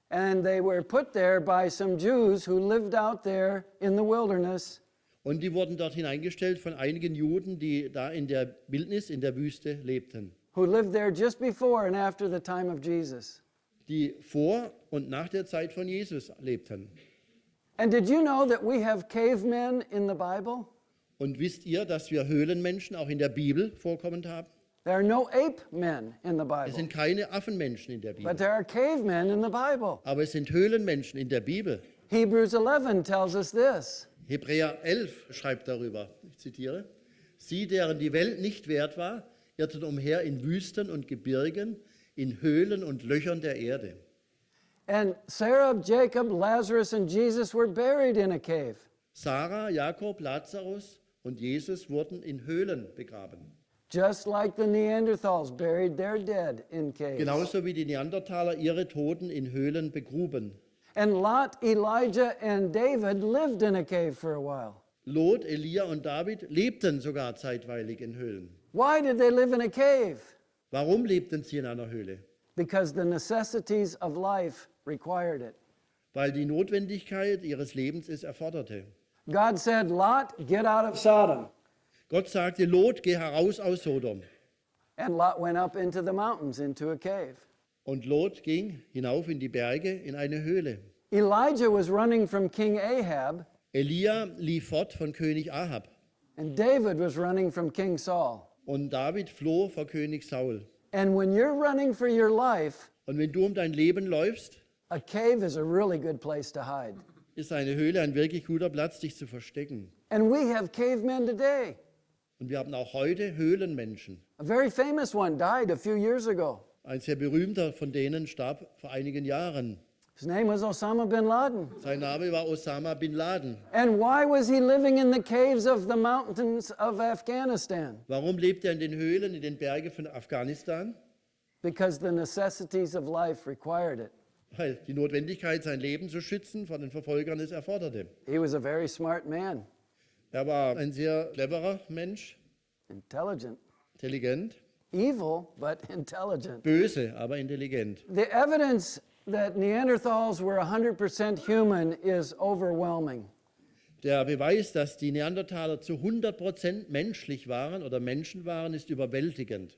And they were put there by some Jews who lived out there in the wilderness. Und die wurden dort hineingestellt von einigen Juden, die da in der Wildnis, in der Wüste lebten. Who lived there just before and after the time of Jesus. Die vor und nach der Zeit von Jesus lebten. And did you know that we have cavemen in the Bible? Und wisst ihr, dass wir Höhlenmenschen auch in der Bibel vorkommend haben? There are no ape men in the Es Bible, sind keine Affenmenschen in der but Bibel, there are cavemen in the Bible. aber es sind Höhlenmenschen in der Bibel. Hebrews 11 tells us this. Hebräer 11 schreibt darüber, ich zitiere, sie, deren die Welt nicht wert war, irrten umher in Wüsten und Gebirgen, in Höhlen und Löchern der Erde. And Sarah, Jacob, Lazarus, and Jesus were buried in a cave. Sarah, Jakob, Lazarus und Jesus wurden in Höhlen begraben. Just like the Neanderthals buried their dead in caves. Genauso wie die Neandertaler ihre Toten in Höhlen begruben. And Lot, Elijah, and David lived in a cave for a while. Lot, Elia und David lebten sogar zeitweilig in Höhlen. Why did they live in a cave? Warum lebten sie in einer Höhle? Because the necessities of life required it. Weil die Notwendigkeit ihres Lebens es erforderte. God said, Lot, get out of Sodom. Gott sagte, Lot, geh heraus aus Sodom. And Lot went up into the mountains, into a cave. Und Lot ging hinauf in die Berge, in eine Höhle. Elijah was running from King Ahab, Elia lief fort von König Ahab. and David was running from King Saul. Und David floh vor König Saul. And when you're running for your life, Und wenn du um dein Leben läufst, a cave is a really good place to hide. ist eine Höhle ein wirklich guter Platz, dich zu verstecken. And we have cavemen today. Und wir haben auch heute Höhlenmenschen. A very famous one died a few years ago. Ein sehr berühmter von denen starb vor einigen Jahren. His name was Osama bin Laden. Sein Name war Osama bin Laden. And why was he living in the caves of the mountains of Afghanistan? Warum lebt er in den Höhlen, in den Bergen von Afghanistan? because the necessities of life required it. weil die Notwendigkeit, sein Leben zu schützen, vor den Verfolgern es erforderte. He was a very smart man, Er war ein sehr cleverer Mensch, intelligent, intelligent, evil, but intelligent. böse, aber intelligent. The evidence that Neanderthals were 100% human is overwhelming. Der Beweis, dass die Neandertaler zu 100% menschlich waren oder Menschen waren, ist überwältigend.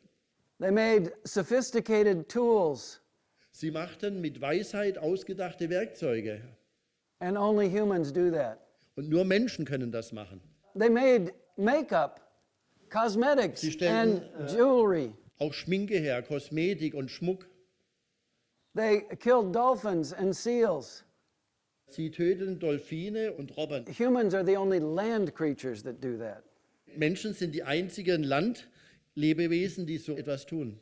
They made sophisticated tools, Sie machten mit Weisheit ausgedachte Werkzeuge. and only humans do that. Und nur Menschen können das machen. They made makeup, cosmetics, Sie stellen, and jewelry. Auch Schminke her, Kosmetik und Schmuck. They killed dolphins and seals. Sie töten Delfine und Robben. Humans are the only land creatures that do that. Menschen sind die einzigen Landlebewesen, die so etwas tun.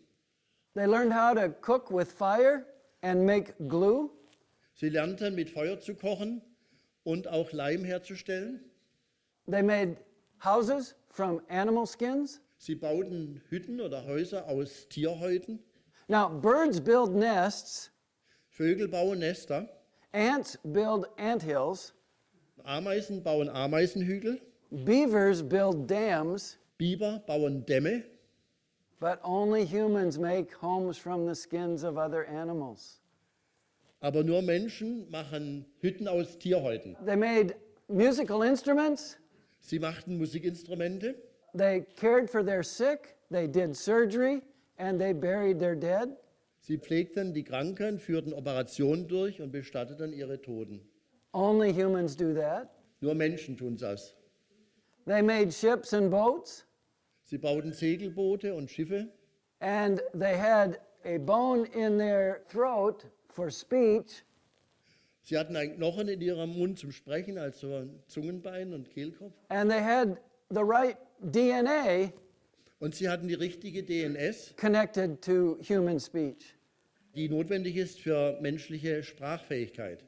They learned how to cook with fire and make glue. Sie lernten mit Feuer zu kochen und auch Leim herzustellen. They made houses from animal skins. Sie bauten Hütten oder Häuser aus Tierhäuten. Now, birds build nests, Vögel bauen Nester. ants build anthills, Ameisen bauen Ameisenhügel. beavers build dams, Biber bauen Dämme. but only humans make homes from the skins of other animals. Aber nur Menschen machen Hütten aus Tierhäuten. They made musical instruments, Sie machten Musikinstrumente. they cared for their sick, they did surgery, and they buried their dead. Sie pflegten die Kranken, führten Operationen durch und bestatteten ihre Toten. Only humans do that. Nur Menschen tun das. They made ships and boats, Sie bauten Segelboote und Schiffe. and they had a bone in their throat for speech, Sie hatten einen Knochen in ihrem Mund zum Sprechen, also ein Zungenbein und Kehlkopf. and they had the right DNA Und sie hatten die richtige DNS, connected to human speech. die notwendig ist für menschliche Sprachfähigkeit.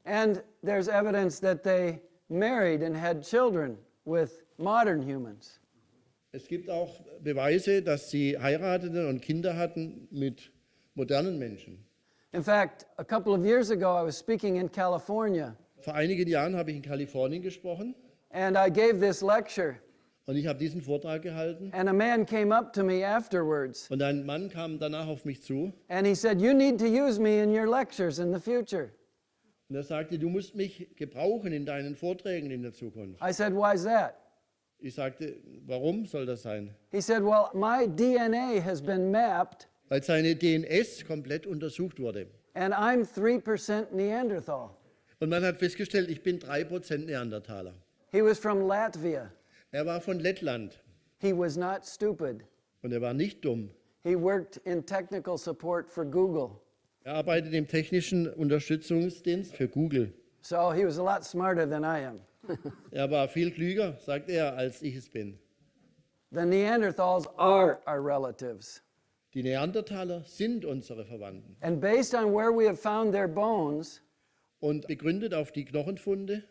And there's evidence that they married and had children with modern humans. Es gibt auch Beweise, dass sie heirateten und Kinder hatten mit modernen Menschen. In fact, a couple of years ago, I was speaking in California, Vor einigen Jahren habe ich in Kalifornien gesprochen and I gave this lecture, und ich habe diesen Vortrag gehalten. and a man came up to me afterwards, Und ein Mann kam danach auf mich zu and he said, "You need to use me in your lectures in the future." und er sagte, du musst mich gebrauchen in deinen Vorträgen in der Zukunft. I said, "Why's that?" Ich sagte, warum soll das sein? He said, "Well, my DNA has been mapped, Weil seine DNS komplett untersucht wurde. and I'm 3% Neanderthal." Und man hat festgestellt, ich bin 3% Neandertaler. He was from Latvia. Er war von Lettland He was not stupid. und er war nicht dumm. He worked in technical support for Google. Er arbeitet im technischen Unterstützungsdienst für Google. So he was a lot smarter than I am. Er war viel klüger, sagt er, als ich es bin. The Neanderthals are our relatives. Die Neandertaler sind unsere Verwandten. And based on where we have found their bones, Und begründet auf die Knochenfunde,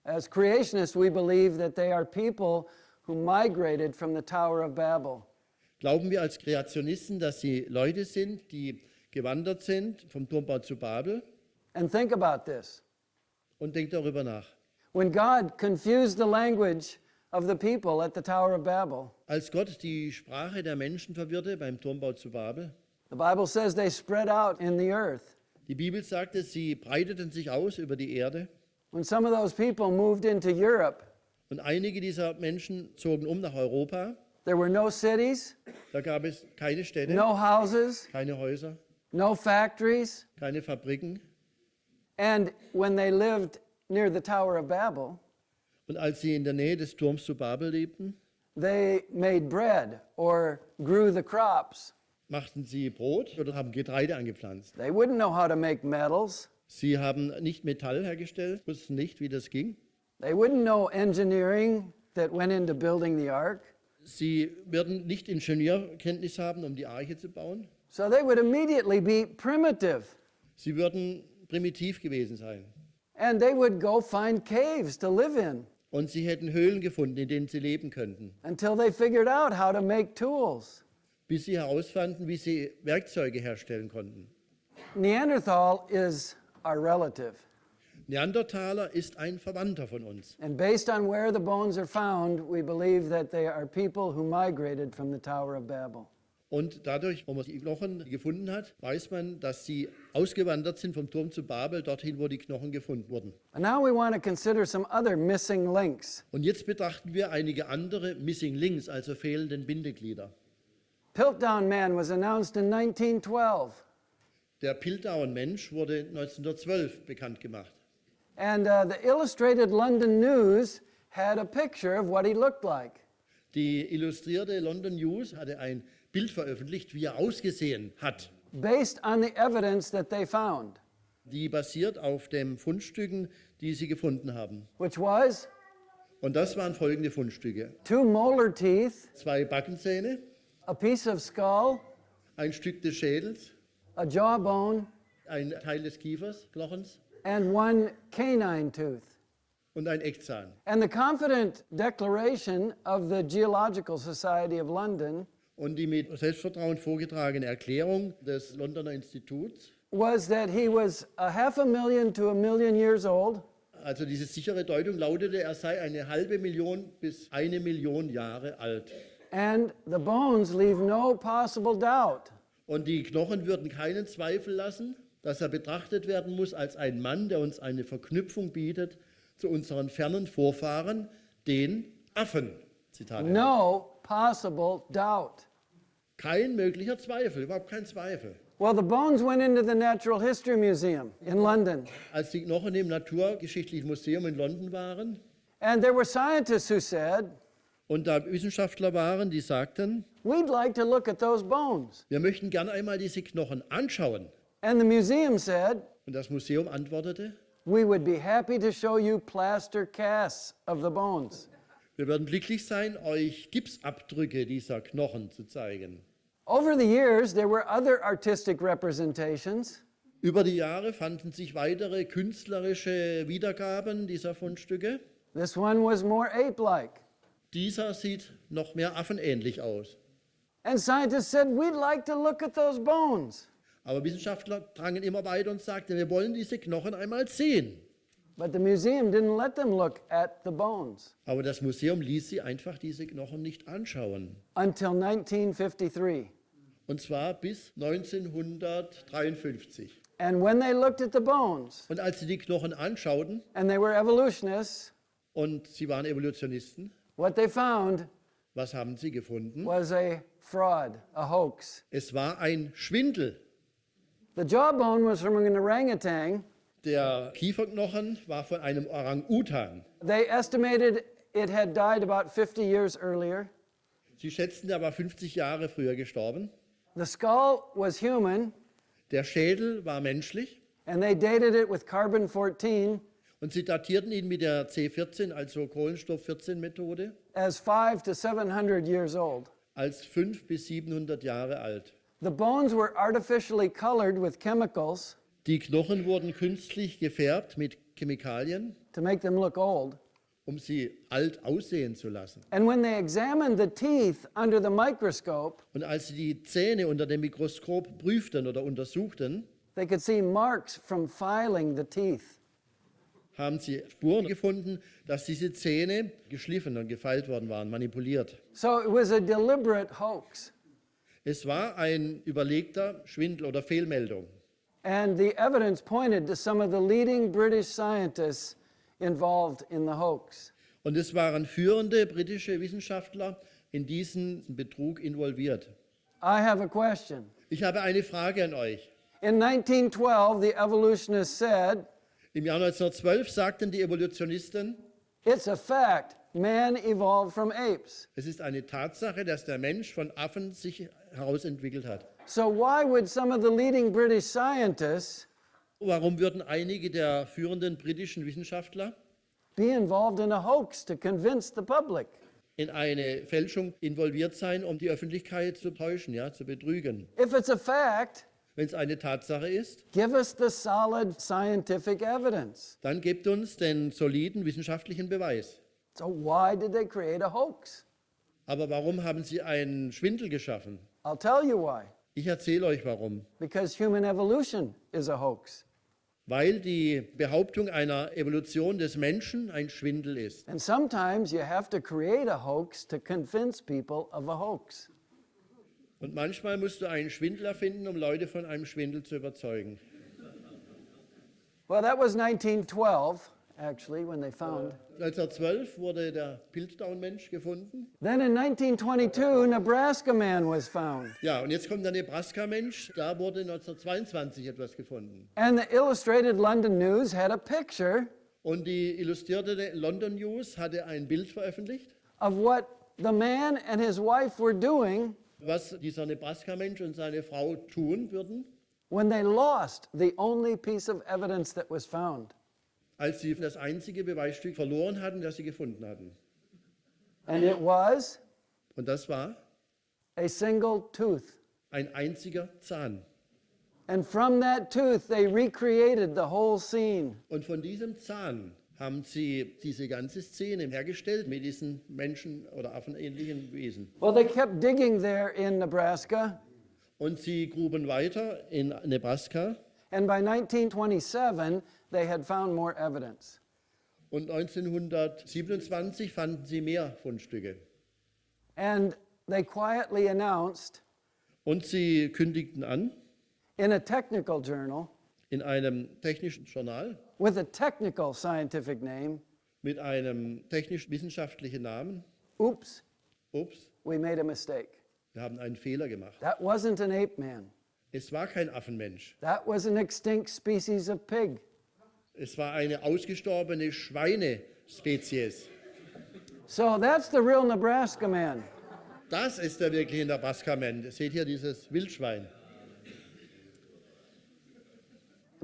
as creationists, we believe that they are people who migrated from the Tower of Babel. glauben wir als Kreationisten, dass sie Leute sind, die gewandert sind vom Turmbau zu Babel. And think about this. Und denkt darüber nach. When God confused the language of the people at the Tower of Babel, Als Gott die Sprache der Menschen verwirrte beim Turmbau zu Babel, the Bible says they spread out in the earth. die Bibel sagte, sie breiteten sich aus über die Erde. When some of those people moved into Europe, Und einige dieser Menschen zogen nach Europa. there were no cities, Da gab es keine Städte, no houses, keine Häuser, no factories. keine Fabriken. And when they lived near the Tower of Babel, Und als sie in der Nähe des Turms zu Babel lebten, they made bread or grew the crops. machten sie Brot oder haben Getreide angepflanzt. They wouldn't know how to make metals. Sie haben nicht Metall hergestellt, wussten nicht, wie das ging. They wouldn't know engineering that went into building the ark. Sie würden nicht Ingenieurkenntnis haben, um die Arche zu bauen. So they would immediately be primitive. Sie würden primitiv gewesen sein. And they would go find caves to live in Und sie hätten Höhlen gefunden, in denen sie leben könnten, until they figured out how to make tools. bis sie herausfanden, wie sie Werkzeuge herstellen konnten. Neanderthal is our relative. Neandertaler ist ein Verwandter von uns. And based on where the bones are found, we believe that they are people who migrated from the Tower of Babel. Und dadurch, wo man die Knochen gefunden hat, weiß man, dass sie ausgewandert sind vom Turm zu Babel, dorthin, wo die Knochen gefunden wurden. And now we want to consider some other missing links. Und jetzt betrachten wir einige andere Missing Links, also fehlenden Bindeglieder. Piltdown Man was announced in 1912. Der Piltdown Mensch wurde 1912 bekannt gemacht. And the Illustrated London News had a picture of what he looked like. Die illustrierte London News hatte ein Bild veröffentlicht, wie er ausgesehen hat. Based on the evidence that they found, Die basiert auf den Fundstücken, die sie gefunden haben. which was Und das waren folgende Fundstücke. 2 molar teeth, 2 Backenzähne, a piece of skull, ein Stück des Schädels, a jawbone, ein Teil des Kiefers, Knochens and 1 canine tooth. und ein Eckzahn. And the confident declaration of the Geological Society of London Und die mit Selbstvertrauen vorgetragene Erklärung des Londoner Instituts, was that he was 500,000 to 1,000,000 years old, also diese sichere Deutung lautete, er sei 500,000 bis 1 Million Jahre alt. and the bones leave no possible doubt. Und die Knochen würden keinen Zweifel lassen, dass er betrachtet werden muss als ein Mann, der uns eine Verknüpfung bietet zu unseren fernen Vorfahren, den Affen. Zitat Ende. No possible doubt. Kein möglicher Zweifel, überhaupt kein Zweifel. Well, the bones went into the Natural History Museum in London, Als die Knochen im Naturgeschichtlichen Museum in London waren and there were scientists who said, und da Wissenschaftler waren, die sagten, we'd like to look at those bones. wir möchten gerne einmal diese Knochen anschauen. And the museum said, Und das Museum antwortete, we would be happy to show you plaster casts of the bones. wir würden glücklich sein, euch Gipsabdrücke dieser Knochen zu zeigen. Over the years, there were other artistic representations, Über die Jahre fanden sich weitere künstlerische Wiedergaben dieser Fundstücke. This one was more ape-like. Dieser sieht noch mehr affenähnlich aus. And scientists said, we'd like to look at those bones. Aber Wissenschaftler drangen immer weiter und sagten, wir wollen diese Knochen einmal sehen. But the museum didn't let them look at the bones Aber das Museum ließ sie einfach diese Knochen nicht anschauen. until 1953. Und zwar bis 1953. And when they looked at the bones, Und als sie die Knochen anschauten, and they were evolutionists, und sie waren Evolutionisten, what they found was haben sie gefunden? was a fraud, a hoax. Es war ein Schwindel. The jawbone was from an orangutan. Der Kieferknochen war von einem Orang-Utan. They estimated it had died about 50 years earlier. Sie schätzten, er war 50 Jahre früher gestorben. The skull was human, Der Schädel war menschlich and they dated it with carbon 14 und sie datierten ihn mit der C14, also Kohlenstoff-14-Methode, as 500 to 700 years old. als 500 bis 700 Jahre alt. The bones were artificially colored with chemicals Die Knochen wurden künstlich gefärbt mit Chemikalien, to make them look old. um sie alt aussehen zu lassen. And when they examined the teeth under the microscope, Und als sie die Zähne unter dem Mikroskop prüften oder untersuchten, they could see marks from filing the teeth. haben sie Spuren gefunden, dass diese Zähne geschliffen und gefeilt worden waren, manipuliert. So it was a deliberate hoax. Es war ein überlegter Schwindel oder Fehlmeldung. And the evidence pointed to some of the leading British scientists involved in the hoax. Und es waren führende britische Wissenschaftler in diesen Betrug involviert. I have a question. Ich habe eine Frage an euch. In 1912, the evolutionists said, Im Jahr 1912 sagten die Evolutionisten, it's a fact, man evolved from apes. es ist eine Tatsache, dass der Mensch von Affen sich herausentwickelt hat. So why would some of the leading British scientists Warum würden einige der führenden britischen Wissenschaftler be involved in a hoax to convince the public? in eine Fälschung involviert sein, um die Öffentlichkeit zu täuschen, ja, zu betrügen? If it's a fact, Wenn es eine Tatsache ist, give us the solid scientific evidence. dann gebt uns den soliden wissenschaftlichen Beweis. So why did they create a hoax? Aber warum haben sie einen Schwindel geschaffen? I'll tell you why. Ich erzähle euch warum. Because human evolution is a hoax. Weil die Behauptung einer Evolution des Menschen ein Schwindel ist. And sometimes you have to create a hoax to convince people of a hoax. Und manchmal musst du einen Schwindel erfinden, um Leute von einem Schwindel zu überzeugen. Well, that was 1912, actually, when they found. 1912 wurde der Piltdown Mensch gefunden. Then in 1922, Nebraska Man was found. Ja, und jetzt kommt der Nebraska-Mensch. Da wurde 1922 etwas gefunden. And the Illustrated London News had a picture Und die illustrierte London News hatte ein Bild veröffentlicht, of what the man and his wife were doing was dieser Nebraska-Mensch und seine Frau tun würden, when they lost the only piece of evidence that was found. als sie das einzige Beweisstück verloren hatten, das sie gefunden hatten. And it was Und das war a single tooth. ein einziger Zahn. And from that tooth, they recreated the whole scene. Und von diesem Zahn haben sie diese ganze Szene hergestellt mit diesen Menschen- oder affenähnlichen Wesen. Well, they kept digging there in Nebraska. Und sie gruben weiter in Nebraska. And by 1927, they had found more evidence. Und 1927 fanden sie mehr Fundstücke. And they quietly announced Und sie kündigten an, in a technical journal in einem technischen Journal with a technical scientific name, mit einem technisch-wissenschaftlichen Namen, oops, ups, we made a mistake. wir haben einen Fehler gemacht. That wasn't an ape man. Es war kein Affenmensch. That was an extinct species of pig. Es war eine ausgestorbene Schweinespezies. So that's the real Nebraska man. Das ist der wirkliche Nebraska-Man. Seht hier dieses Wildschwein.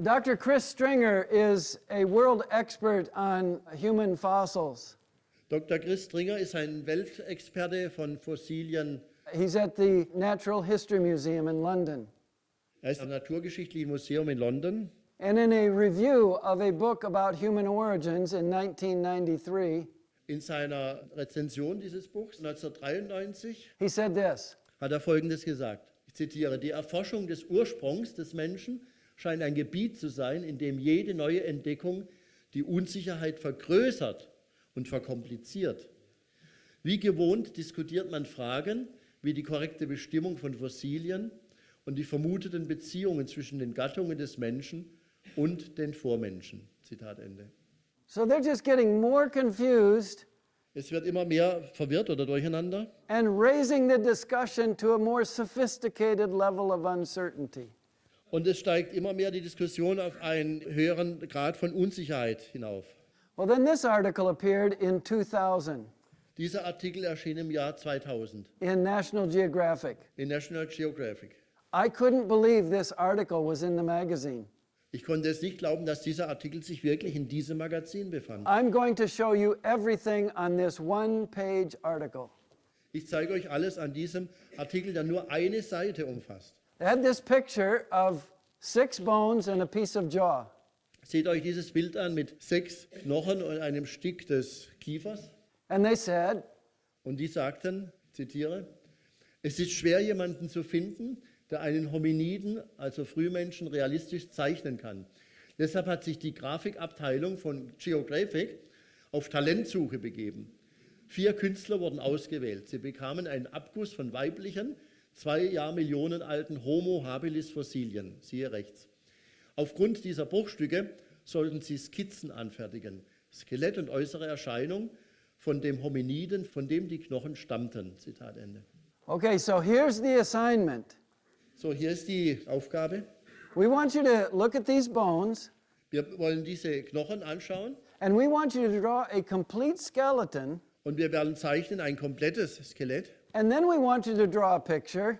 Dr. Chris Stringer is a world expert on human fossils. Dr. Chris Stringer ist ein Weltexperte von Fossilien. He's at the Natural History Museum in London. Er ist am Naturgeschichtlichen Museum in London. And in a review of a book about human origins in 1993, In seiner Rezension dieses Buchs 1993 he said this: hat er Folgendes gesagt. Ich zitiere: Die Erforschung des Ursprungs des Menschen scheint ein Gebiet zu sein, in dem jede neue Entdeckung die Unsicherheit vergrößert und verkompliziert. Wie gewohnt diskutiert man Fragen wie die korrekte Bestimmung von Fossilien und die vermuteten Beziehungen zwischen den Gattungen des Menschen und den Vormenschen. Zitat Ende. So they're just getting more confused Es wird immer mehr verwirrt oder durcheinander and raising the discussion to a more sophisticated level of uncertainty. und es steigt immer mehr die Diskussion auf einen höheren Grad von Unsicherheit hinauf. Well, then this article appeared in 2000 Dieser Artikel erschien im Jahr 2000 in National Geographic. in National Geographic. I couldn't believe this article was in the magazine. Ich konnte es nicht glauben, dass dieser Artikel sich wirklich in diesem Magazin befand. I'm going to show you everything on this one-page article. Ich zeige euch alles an diesem Artikel, der nur eine Seite umfasst. They had this picture of 6 bones and a piece of jaw. Seht euch dieses Bild an mit 6 Knochen und einem Stück des Kiefers. And they said, Und die sagten, zitiere, es ist schwer, jemanden zu finden, der einen Hominiden, also Frühmenschen, realistisch zeichnen kann. Deshalb hat sich die Grafikabteilung von Geographic auf Talentsuche begeben. 4 Künstler wurden ausgewählt. Sie bekamen einen Abguss von weiblichen, 2 Jahrmillionen alten Homo habilis Fossilien, siehe rechts. Aufgrund dieser Bruchstücke sollten sie Skizzen anfertigen, Skelett und äußere Erscheinung von dem Hominiden, von dem die Knochen stammten. Zitat Ende. okay, so here's the assignment. So, hier ist die Aufgabe. We want you to look at these bones, Wir wollen diese Knochen anschauen and we want you to draw a complete skeleton, und wir werden zeichnen ein komplettes Skelett. and then we want you to draw a picture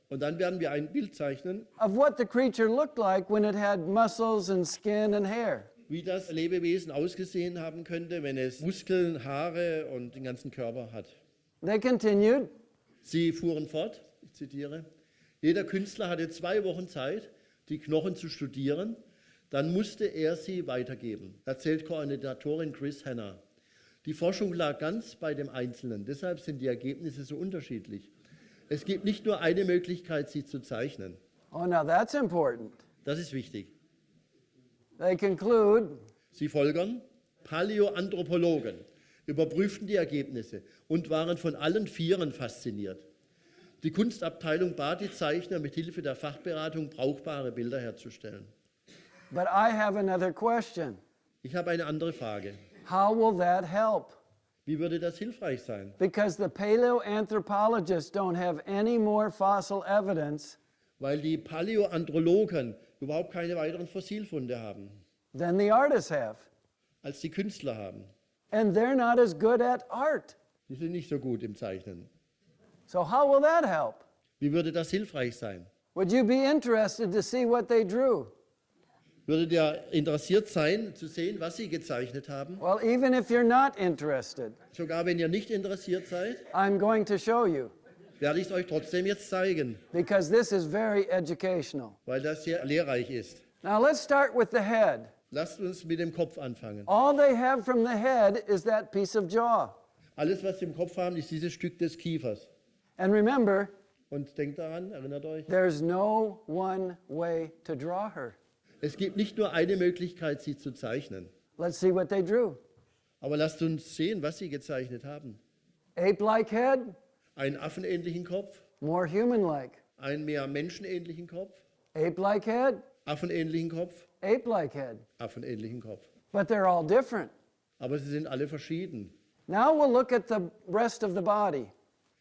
Und dann werden wir ein Bild zeichnen, of what the creature looked like when it had muscles and skin and hair. wie das Lebewesen ausgesehen haben könnte, wenn es Muskeln, Haare und den ganzen Körper hat. They continued, Sie fuhren fort, ich zitiere, jeder Künstler hatte 2 Wochen Zeit, die Knochen zu studieren, dann musste er sie weitergeben, erzählt Koordinatorin Chris Hanna. Die Forschung lag ganz bei dem Einzelnen, deshalb sind die Ergebnisse so unterschiedlich. Es gibt nicht nur eine Möglichkeit, sie zu zeichnen. Oh, now that's important. Das ist wichtig. They conclude, Sie folgern, Paläoanthropologen überprüften die Ergebnisse und waren von allen Vieren fasziniert. Die Kunstabteilung bat die Zeichner, mit Hilfe der Fachberatung brauchbare Bilder herzustellen. but I have another question. Ich habe eine andere Frage. How will that help? Wie würde das hilfreich sein? Because the paleoanthropologists don't have any more fossil evidence Weil die Paläoanthropologen überhaupt keine weiteren Fossilfunde haben, than the artists have. als die Künstler haben. And they're not as good at art. Die sind nicht so gut im Zeichnen. So how will that help? Wie würde das hilfreich sein? Would you be interested to see what they drew? Würdet ihr interessiert sein, zu sehen, was sie gezeichnet haben? Well, even if you're not interested, Sogar wenn ihr nicht interessiert seid, I'm going to show you werde ich es euch trotzdem jetzt zeigen, because this is very educational. weil das sehr lehrreich ist. Now let's start with the head. Lasst uns mit dem Kopf anfangen. All they have from the head is that piece of jaw. Alles, was sie im Kopf haben, ist dieses Stück des Kiefers. And remember, Und denkt daran, erinnert euch, there's no one way to draw her. es gibt nicht nur eine Möglichkeit, sie zu zeichnen. Let's see what they drew. Aber lasst uns sehen, was sie gezeichnet haben. Ape-like head, Einen affenähnlichen Kopf, more human-like. einen mehr menschenähnlichen Kopf, Ape-like head, affenähnlichen Kopf, ape-like head. affenähnlichen Kopf. But they're all different. Aber sie sind alle verschieden. Now we'll look at the rest of the body.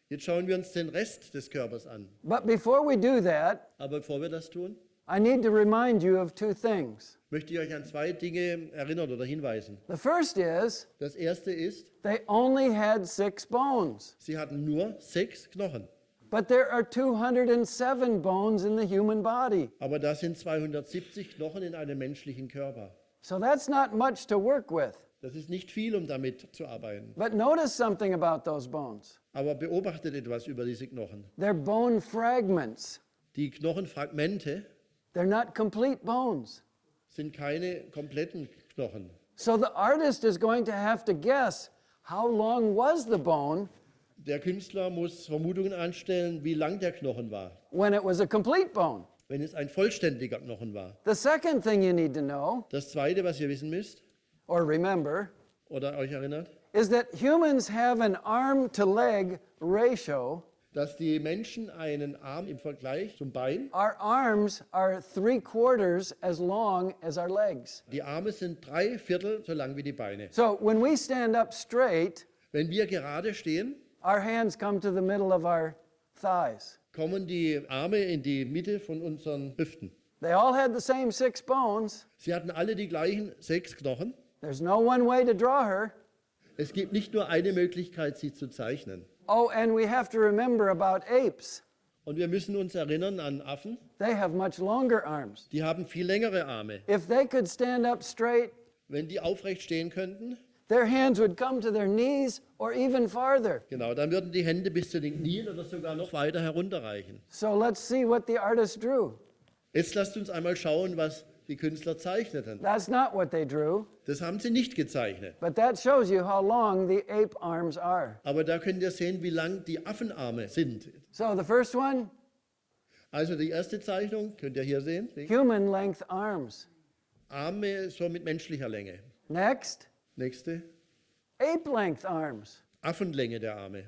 Jetzt schauen wir uns den Rest des Körpers an. But before we do that, Aber bevor wir das tun, I need to remind you of two things. möchte ich euch an zwei Dinge erinnern oder hinweisen. The first is, Das erste ist, they only had 6 bones. sie hatten nur 6 Knochen. But there are 207 bones in the human body. Aber da sind 270 Knochen in einem menschlichen Körper. So that's not much to work with. Das ist nicht viel, um damit zu arbeiten. But notice something about those bones. Aber beobachtet etwas über diese Knochen. They're bone fragments. Die Knochenfragmente They're not complete bones. sind keine kompletten Knochen. So the artist is going to have to guess how long was the bone Der Künstler muss Vermutungen anstellen, wie lang der Knochen war, when it was a complete bone. wenn es ein vollständiger Knochen war. The second thing you need to know, Das Zweite, was ihr wissen müsst or remember, oder euch erinnert, is that humans have an arm-to-leg ratio. dass die Menschen einen Arm im Vergleich zum Bein, Our arms are 3/4 as long as our legs. die Arme sind 3/4 so lang wie die Beine. So when we stand up straight, Wenn wir gerade stehen, our hands come to the middle of our thighs. kommen die Arme in die Mitte von unseren Hüften. They all had the same 6 bones. Sie hatten alle die gleichen 6 Knochen. There's no one way to draw her. Es gibt nicht nur eine Möglichkeit, sie zu zeichnen. Oh, and we have to remember about apes. Und wir müssen uns erinnern an Affen, They have much longer arms. die haben viel längere Arme. If they could stand up straight, Wenn die aufrecht stehen könnten, their hands would come to their knees or even farther. genau, dann würden die Hände bis zu den Knien oder sogar noch weiter herunterreichen. So let's see what the artist drew. Jetzt lasst uns einmal schauen, was die Künstler zeichneten. That's not what they drew, Das haben sie nicht gezeichnet. but that shows you how long the ape arms are. Aber da könnt ihr sehen, wie lang die Affenarme sind. So the first one, Also die erste Zeichnung, könnt ihr hier sehen, human length arms. Arme so mit menschlicher Länge. Next, Nächste, ape length arms. Affenlänge der Arme.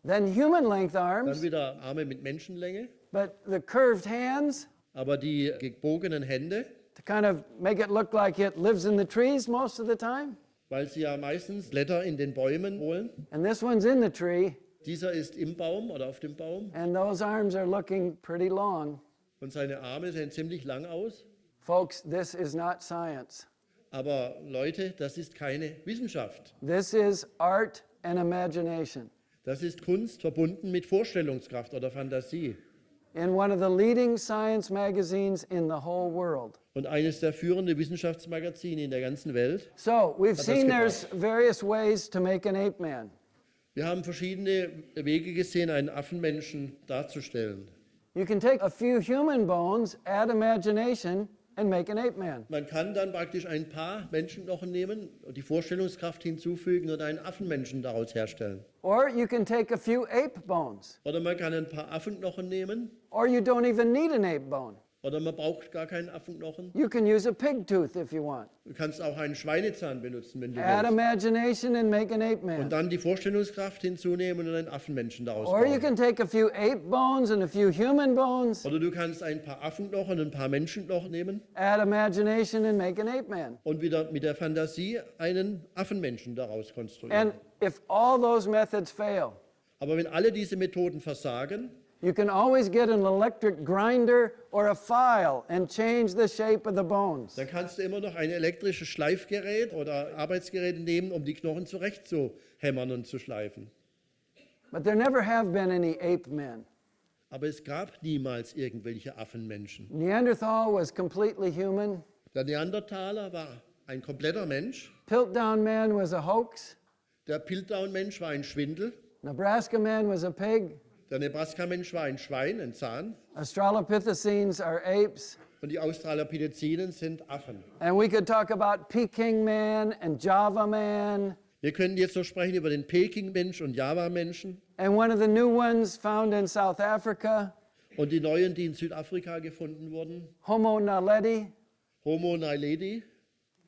Then human length Dann arms, wieder Arme mit Menschenlänge, but the curved hands aber die gebogenen Hände, to kind of make it look like it lives in the trees most of the time. weil sie ja meistens Blätter in den Bäumen holen. And this one's in the tree, Dieser ist im Baum oder auf dem Baum and those arms are looking pretty long. und seine Arme sehen ziemlich lang aus. Folks, this is not science. Aber Leute, das ist keine Wissenschaft. This is art and imagination. Das ist Kunst verbunden mit Vorstellungskraft oder Fantasie. In one of the leading science magazines in the whole world. Und eines der führenden Wissenschaftsmagazine in der ganzen Welt. So, we've das seen gebracht. there's various ways to make an ape man. Wir haben verschiedene Wege gesehen, einen Affenmenschen darzustellen. You can take a few human bones, add imagination, and make an ape man. Man kann dann praktisch ein paar Menschenknochen nehmen und die Vorstellungskraft hinzufügen und einen Affenmenschen daraus herstellen. Or you can take a few ape bones. Oder man kann ein paar Affenknochen nehmen. Or you don't even need an ape bone. Oder man braucht gar keinen Affenknochen. You can use a pig tooth if you want. Du kannst auch einen Schweinezahn benutzen, wenn du Add willst. imagination and make an ape Und man. dann die Vorstellungskraft hinzunehmen und einen Affenmenschen daraus Or you bauen. can take a few ape bones and a few human bones, Oder du kannst ein paar Affenknochen und ein paar Menschenknochen nehmen add imagination and make an ape man. und wieder mit der Fantasie einen Affenmenschen daraus konstruieren. And if all those methods fail, Aber wenn alle diese Methoden versagen, you can always get an electric grinder or a file and change the shape of the bones. dann kannst du immer noch ein elektrisches Schleifgerät oder Arbeitsgerät nehmen, um die Knochen zurechtzuhämmern und zu schleifen. But there never have been any ape men. Aber es gab niemals irgendwelche Affenmenschen. Neanderthal was completely human. Der Neandertaler war ein kompletter Mensch. Piltdown Man was a hoax. Der Piltdown Mensch war ein Schwindel. Nebraska Man was a pig. Der Nebraska-Mensch war ein Schwein, ein Zahn. Australopithecines are apes. Und die Australopithecinen sind Affen. And we could talk about Peking Man and Java Man. Wir können jetzt noch sprechen über den Peking-Mensch und Java-Menschen. And one of the new ones found in South Africa, Und die neuen, die in Südafrika gefunden wurden. Homo naledi. Homo naledi.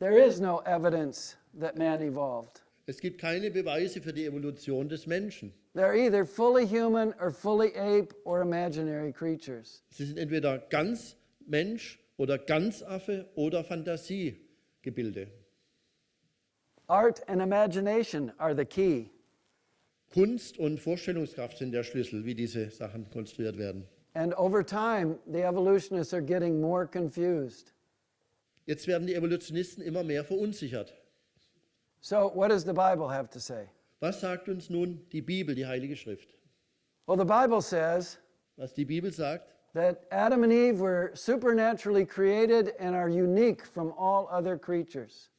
There is no evidence that man evolved. Es gibt keine Beweise für die Evolution des Menschen. They're either fully human or fully ape or imaginary creatures. Sie sind entweder ganz Mensch oder ganz Affe oder Fantasiegebilde. Art and imagination are the key. Kunst und Vorstellungskraft sind der Schlüssel, wie diese Sachen konstruiert werden. And over time, the evolutionists are getting more confused. Jetzt werden die Evolutionisten immer mehr verunsichert. So, what does the Bible have to say? Was sagt uns nun die Bibel, die Heilige Schrift? Well, the Bible says Was die Bibel sagt, that Adam and Eve were supernaturally created and are unique from all other creatures.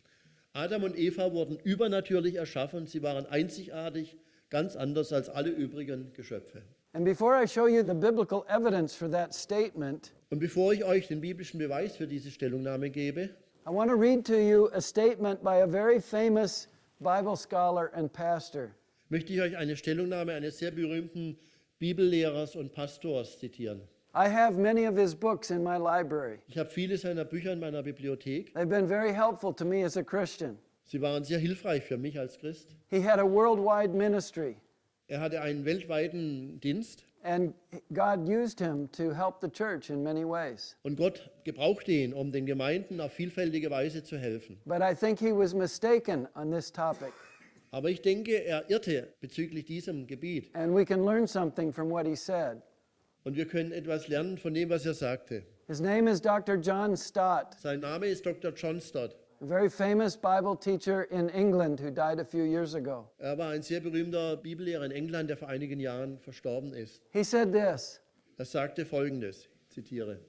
Adam und Eva wurden übernatürlich erschaffen, sie waren einzigartig, ganz anders als alle übrigen Geschöpfe. And before I show you the biblical evidence for that statement, Und bevor ich euch den biblischen Beweis für diese Stellungnahme gebe, I want to read to you a statement by a very famous Bible scholar and pastor. möchte ich euch eine Stellungnahme eines sehr berühmten Bibellehrers und Pastors zitieren. I have many of his books in my library. Ich habe viele seiner Bücher in meiner Bibliothek. They've been very helpful to me as a Christian. Sie waren sehr hilfreich für mich als Christ. He had a worldwide ministry, Er hatte einen weltweiten Dienst and God used him to help the church in many ways. und Gott gebrauchte ihn, um den Gemeinden auf vielfältige Weise zu helfen. But I think he was mistaken on this topic, Aber ich denke, er irrte bezüglich diesem Gebiet. and we can learn something from what he said. Und wir können etwas lernen von dem, was er sagte. His name is Dr. John Stott, Sein Name ist Dr. John Stott. a very famous Bible teacher in England who died a few years ago. Er war ein sehr berühmter Bibellehrer in England, der vor einigen Jahren verstorben ist. He said this: Er sagte Folgendes, ich zitiere: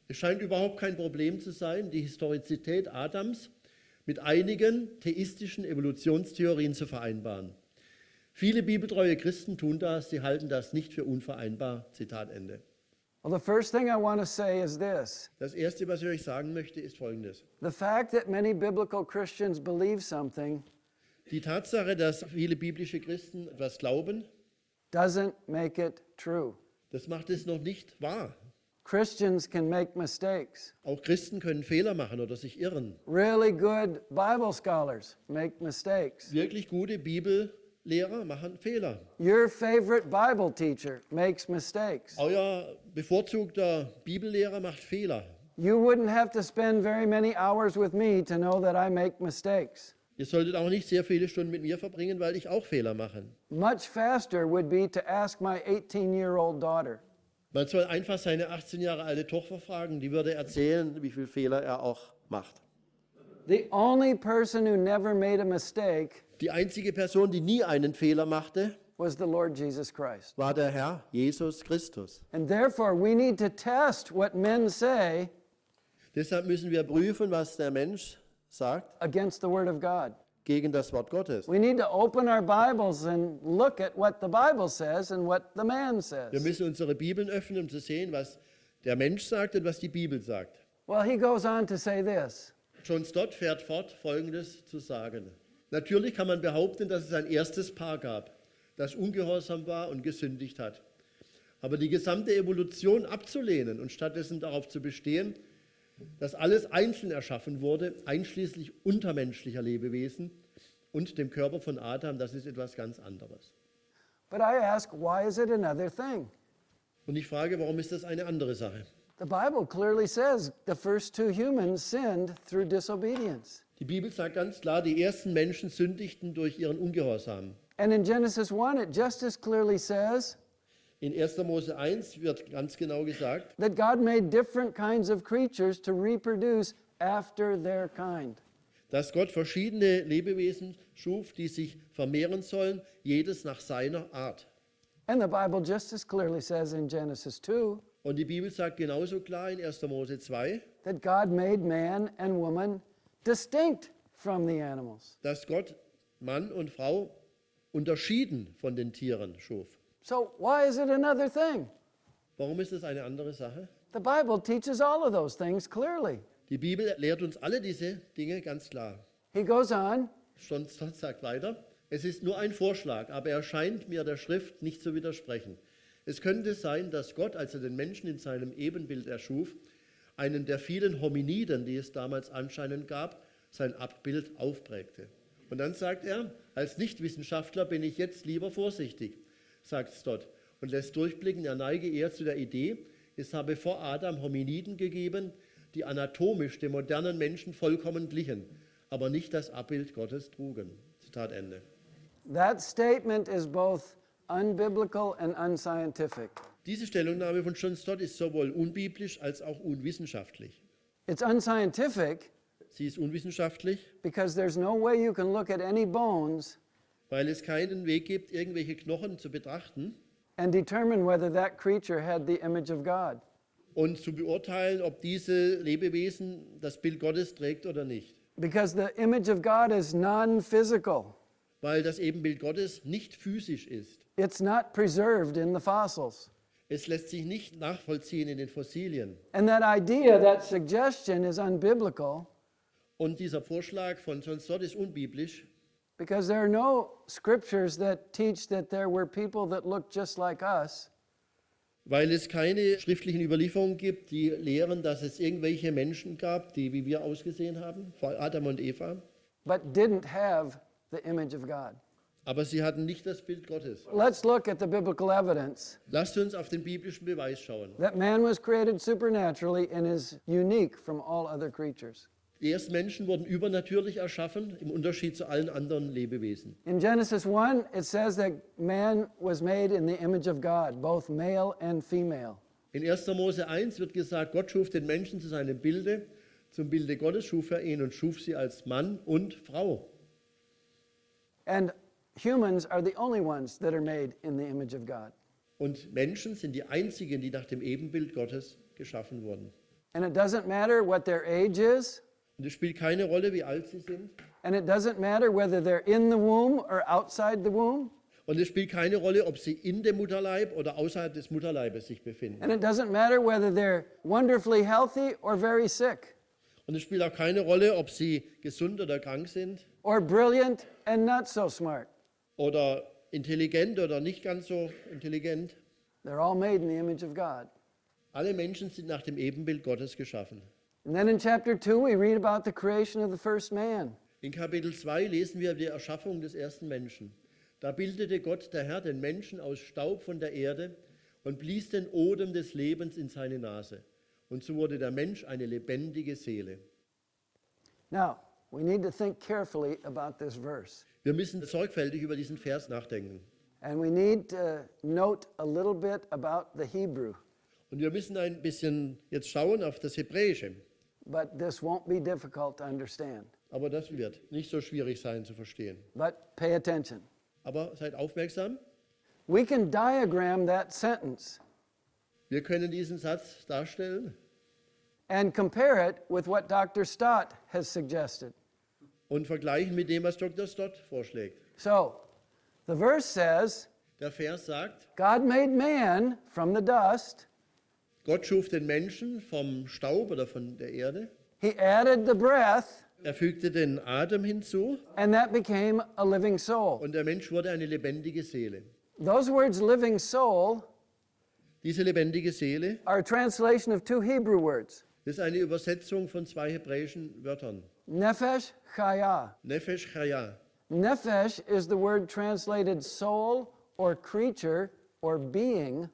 Es scheint überhaupt kein Problem zu sein, die Historizität Adams mit einigen theistischen Evolutionstheorien zu vereinbaren. Viele bibeltreue Christen tun das, sie halten das nicht für unvereinbar. Zitat Ende. Well, the first thing I want to say is this: Das Erste, was ich euch sagen möchte, ist Folgendes. the fact that many biblical Christians believe something Die Tatsache, dass viele biblische Christen etwas glauben, doesn't make it true. das macht es noch nicht wahr. Christians can make mistakes. Auch Christen können Fehler machen oder sich irren. Really good Bible scholars make mistakes. Wirklich gute Bibellehrer machen Fehler. Your favorite Bible teacher makes mistakes. Euer bevorzugter Bibellehrer macht Fehler. You wouldn't have to spend very many hours with me to know that I make mistakes. Ihr solltet auch nicht sehr viele Stunden mit mir verbringen, weil ich auch Fehler mache. Much faster would be to ask my 18-year-old daughter. Man soll einfach seine 18 Jahre alte Tochter fragen, die würde erzählen, wie viele Fehler er auch macht. The only person who never made a mistake Die einzige Person, die nie einen Fehler machte, was the Lord Jesus Christ. war der Herr Jesus Christus. And therefore, we need to test what men say Deshalb müssen wir prüfen, was der Mensch sagt, against the Word of God. gegen das Wort Gottes. We need to open our Bibles and look at what the Bible says and what the man Wir says. müssen unsere Bibeln öffnen, um zu sehen, was der Mensch sagt und was die Bibel sagt. Well, he goes on to say this. John Stott fährt fort, Folgendes zu sagen. Natürlich kann man behaupten, dass es ein erstes Paar gab, das ungehorsam war und gesündigt hat. Aber die gesamte Evolution abzulehnen und stattdessen darauf zu bestehen, dass alles einzeln erschaffen wurde, einschließlich untermenschlicher Lebewesen und dem Körper von Adam, das ist etwas ganz anderes. But I ask, why is it another thing? Und ich frage, warum ist das eine andere Sache? The Bible clearly says the first two humans sinned through disobedience. Die Bibel sagt ganz klar, die ersten Menschen sündigten durch ihren Ungehorsam. And in Genesis 1, it just as clearly says In 1. Mose 1 wird ganz genau gesagt, that God made different kinds of creatures to reproduce after their kind. dass Gott verschiedene Lebewesen schuf, die sich vermehren sollen, jedes nach seiner Art. And the Bible just as clearly says in Genesis 2 Und die Bibel sagt genauso klar in 1. Mose 2, that God made man and woman distinct from the animals. dass Gott Mann und Frau unterschieden von den Tieren schuf. So why is it another thing? Warum ist das eine andere Sache? The Bible teaches all of those things clearly. Die Bibel lehrt uns alle diese Dinge ganz klar. He goes on, John Stott sagt weiter, es ist nur ein Vorschlag, aber er scheint mir der Schrift nicht zu widersprechen. Es könnte sein, dass Gott, als er den Menschen in seinem Ebenbild erschuf, einen der vielen Hominiden, die es damals anscheinend gab, sein Abbild aufprägte. Und dann sagt er, als Nichtwissenschaftler bin ich jetzt lieber vorsichtig, sagt Stott, und lässt durchblicken, er neige eher zu der Idee, es habe vor Adam Hominiden gegeben, die anatomisch dem modernen Menschen vollkommen glichen, aber nicht das Abbild Gottes trugen. Zitat Ende. that statement is both unbiblical and unscientific. Diese Stellungnahme von John Stott ist sowohl unbiblisch als auch unwissenschaftlich. It's unscientific Sie ist unwissenschaftlich, because there's no way you can look at any bones weil es keinen Weg gibt, irgendwelche Knochen zu betrachten and determine whether that creature had the image of God. und zu beurteilen, ob diese Lebewesen das Bild Gottes trägt oder nicht. Because the image of God is non-physical. Weil das Ebenbild Gottes nicht physisch ist. It's not preserved in the fossils. Es lässt sich nicht nachvollziehen in den Fossilien. And that idea, that suggestion is unbiblical Und dieser Vorschlag von John Stott ist unbiblisch, because there are no scriptures that teach that there were people that looked just like us weil es keine schriftlichen Überlieferungen gibt, die lehren, dass es irgendwelche Menschen gab, die wie wir ausgesehen haben, vor Adam und Eva, but didn't have the image of God. aber sie hatten nicht das Bild Gottes. Let's look at the biblical evidence Lasst uns auf den biblischen Beweis schauen. that man was created supernaturally and is unique from all other creatures. Die ersten Menschen wurden übernatürlich erschaffen, im Unterschied zu allen anderen Lebewesen. In Genesis 1, it says that man was made in the image of God, both male and female. In 1. Mose 1 wird gesagt, Gott schuf den Menschen zu seinem Bilde, zum Bilde Gottes schuf er ihn und schuf sie als Mann und Frau. And humans are the only ones that are made in the image of God. Und Menschen sind die einzigen, die nach dem Ebenbild Gottes geschaffen wurden. And it doesn't matter what their age is, Und es spielt keine Rolle, wie alt sie sind. and it doesn't matter whether they're in the womb or outside the womb, Und es spielt keine Rolle, ob sie in dem Mutterleib oder außerhalb des Mutterleibes sich befinden. and it doesn't matter whether they're wonderfully healthy or very sick, Und es spielt auch keine Rolle, ob sie gesund oder krank sind or brilliant and not so smart. oder intelligent oder nicht ganz so intelligent. They're all made in the image of God. Alle Menschen sind nach dem Ebenbild Gottes geschaffen. And then in chapter 2, we read about the creation of the first man. In Kapitel 2 lesen wir die Erschaffung des ersten Menschen. Da bildete Gott, der Herr, den Menschen aus Staub von der Erde und blies den Odem des Lebens in seine Nase. Und so wurde der Mensch eine lebendige Seele. Now, we need to think carefully about this verse. Wir müssen sorgfältig über diesen Vers nachdenken. And we need to note a little bit about the Hebrew. Und wir müssen ein bisschen jetzt schauen auf das Hebräische. But this won't be difficult to understand. Aber das wird nicht so schwierig sein zu verstehen. But pay attention. Aber seid aufmerksam. We can diagram that sentence Wir können diesen Satz darstellen and compare it with what Dr. Stott has suggested. und vergleichen mit dem, was Dr. Stott vorschlägt. So, the verse says, Der Vers sagt, God made man from the dust, Gott schuf den Menschen vom Staub oder von der Erde. He added the breath, Er fügte den Atem hinzu and that became a living soul. und der Mensch wurde eine lebendige Seele. Those words, living soul, Diese lebendige Seele, are a translation of two Hebrew words, das ist eine Übersetzung von zwei hebräischen Wörtern. nephesh, chaya. Nefesh Chaya. Nephesh is the word translated soul or creature or being,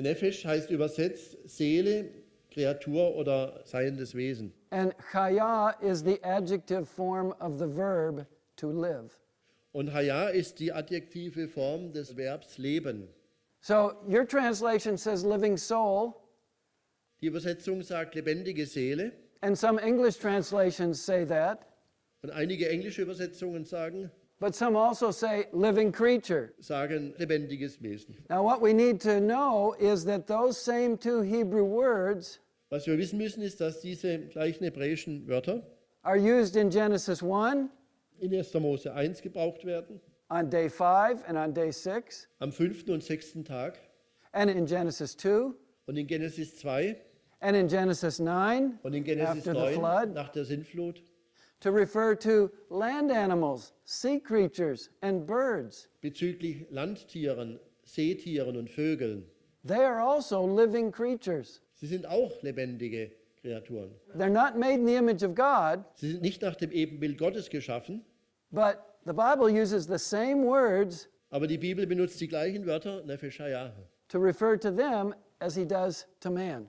Nefesh heißt übersetzt Seele, Kreatur oder seiendes Wesen. and chaya is the adjective form of the verb to live. Und Chaya ist die adjektive Form des Verbs leben. So your translation says living soul, Die Übersetzung sagt lebendige Seele and some English translations say that, und einige englische Übersetzungen sagen but some also say living creature. lebendiges Wesen. Now what we need to know is that those same two Hebrew words Was wir wissen müssen, ist, dass diese gleichen hebräischen Wörter are used in Genesis 1 in 1. Mose 1 gebraucht werden, on day 5 and on day 6, am 5. und 6. Tag and in Genesis 2 und in Genesis 2 and in Genesis 9 und in Genesis after the 9 flood, nach der Sintflut, to refer to land animals, sea creatures, and birds. bezüglich Landtieren, Seetieren und Vögeln. They are also living creatures. Sie sind auch lebendige Kreaturen. They're not made in the image of God, Sie sind nicht nach dem Ebenbild Gottes geschaffen, but the Bible uses the same words aber die Bibel benutzt die gleichen Wörter, Nefesh Chaya, to refer to them as he does to man.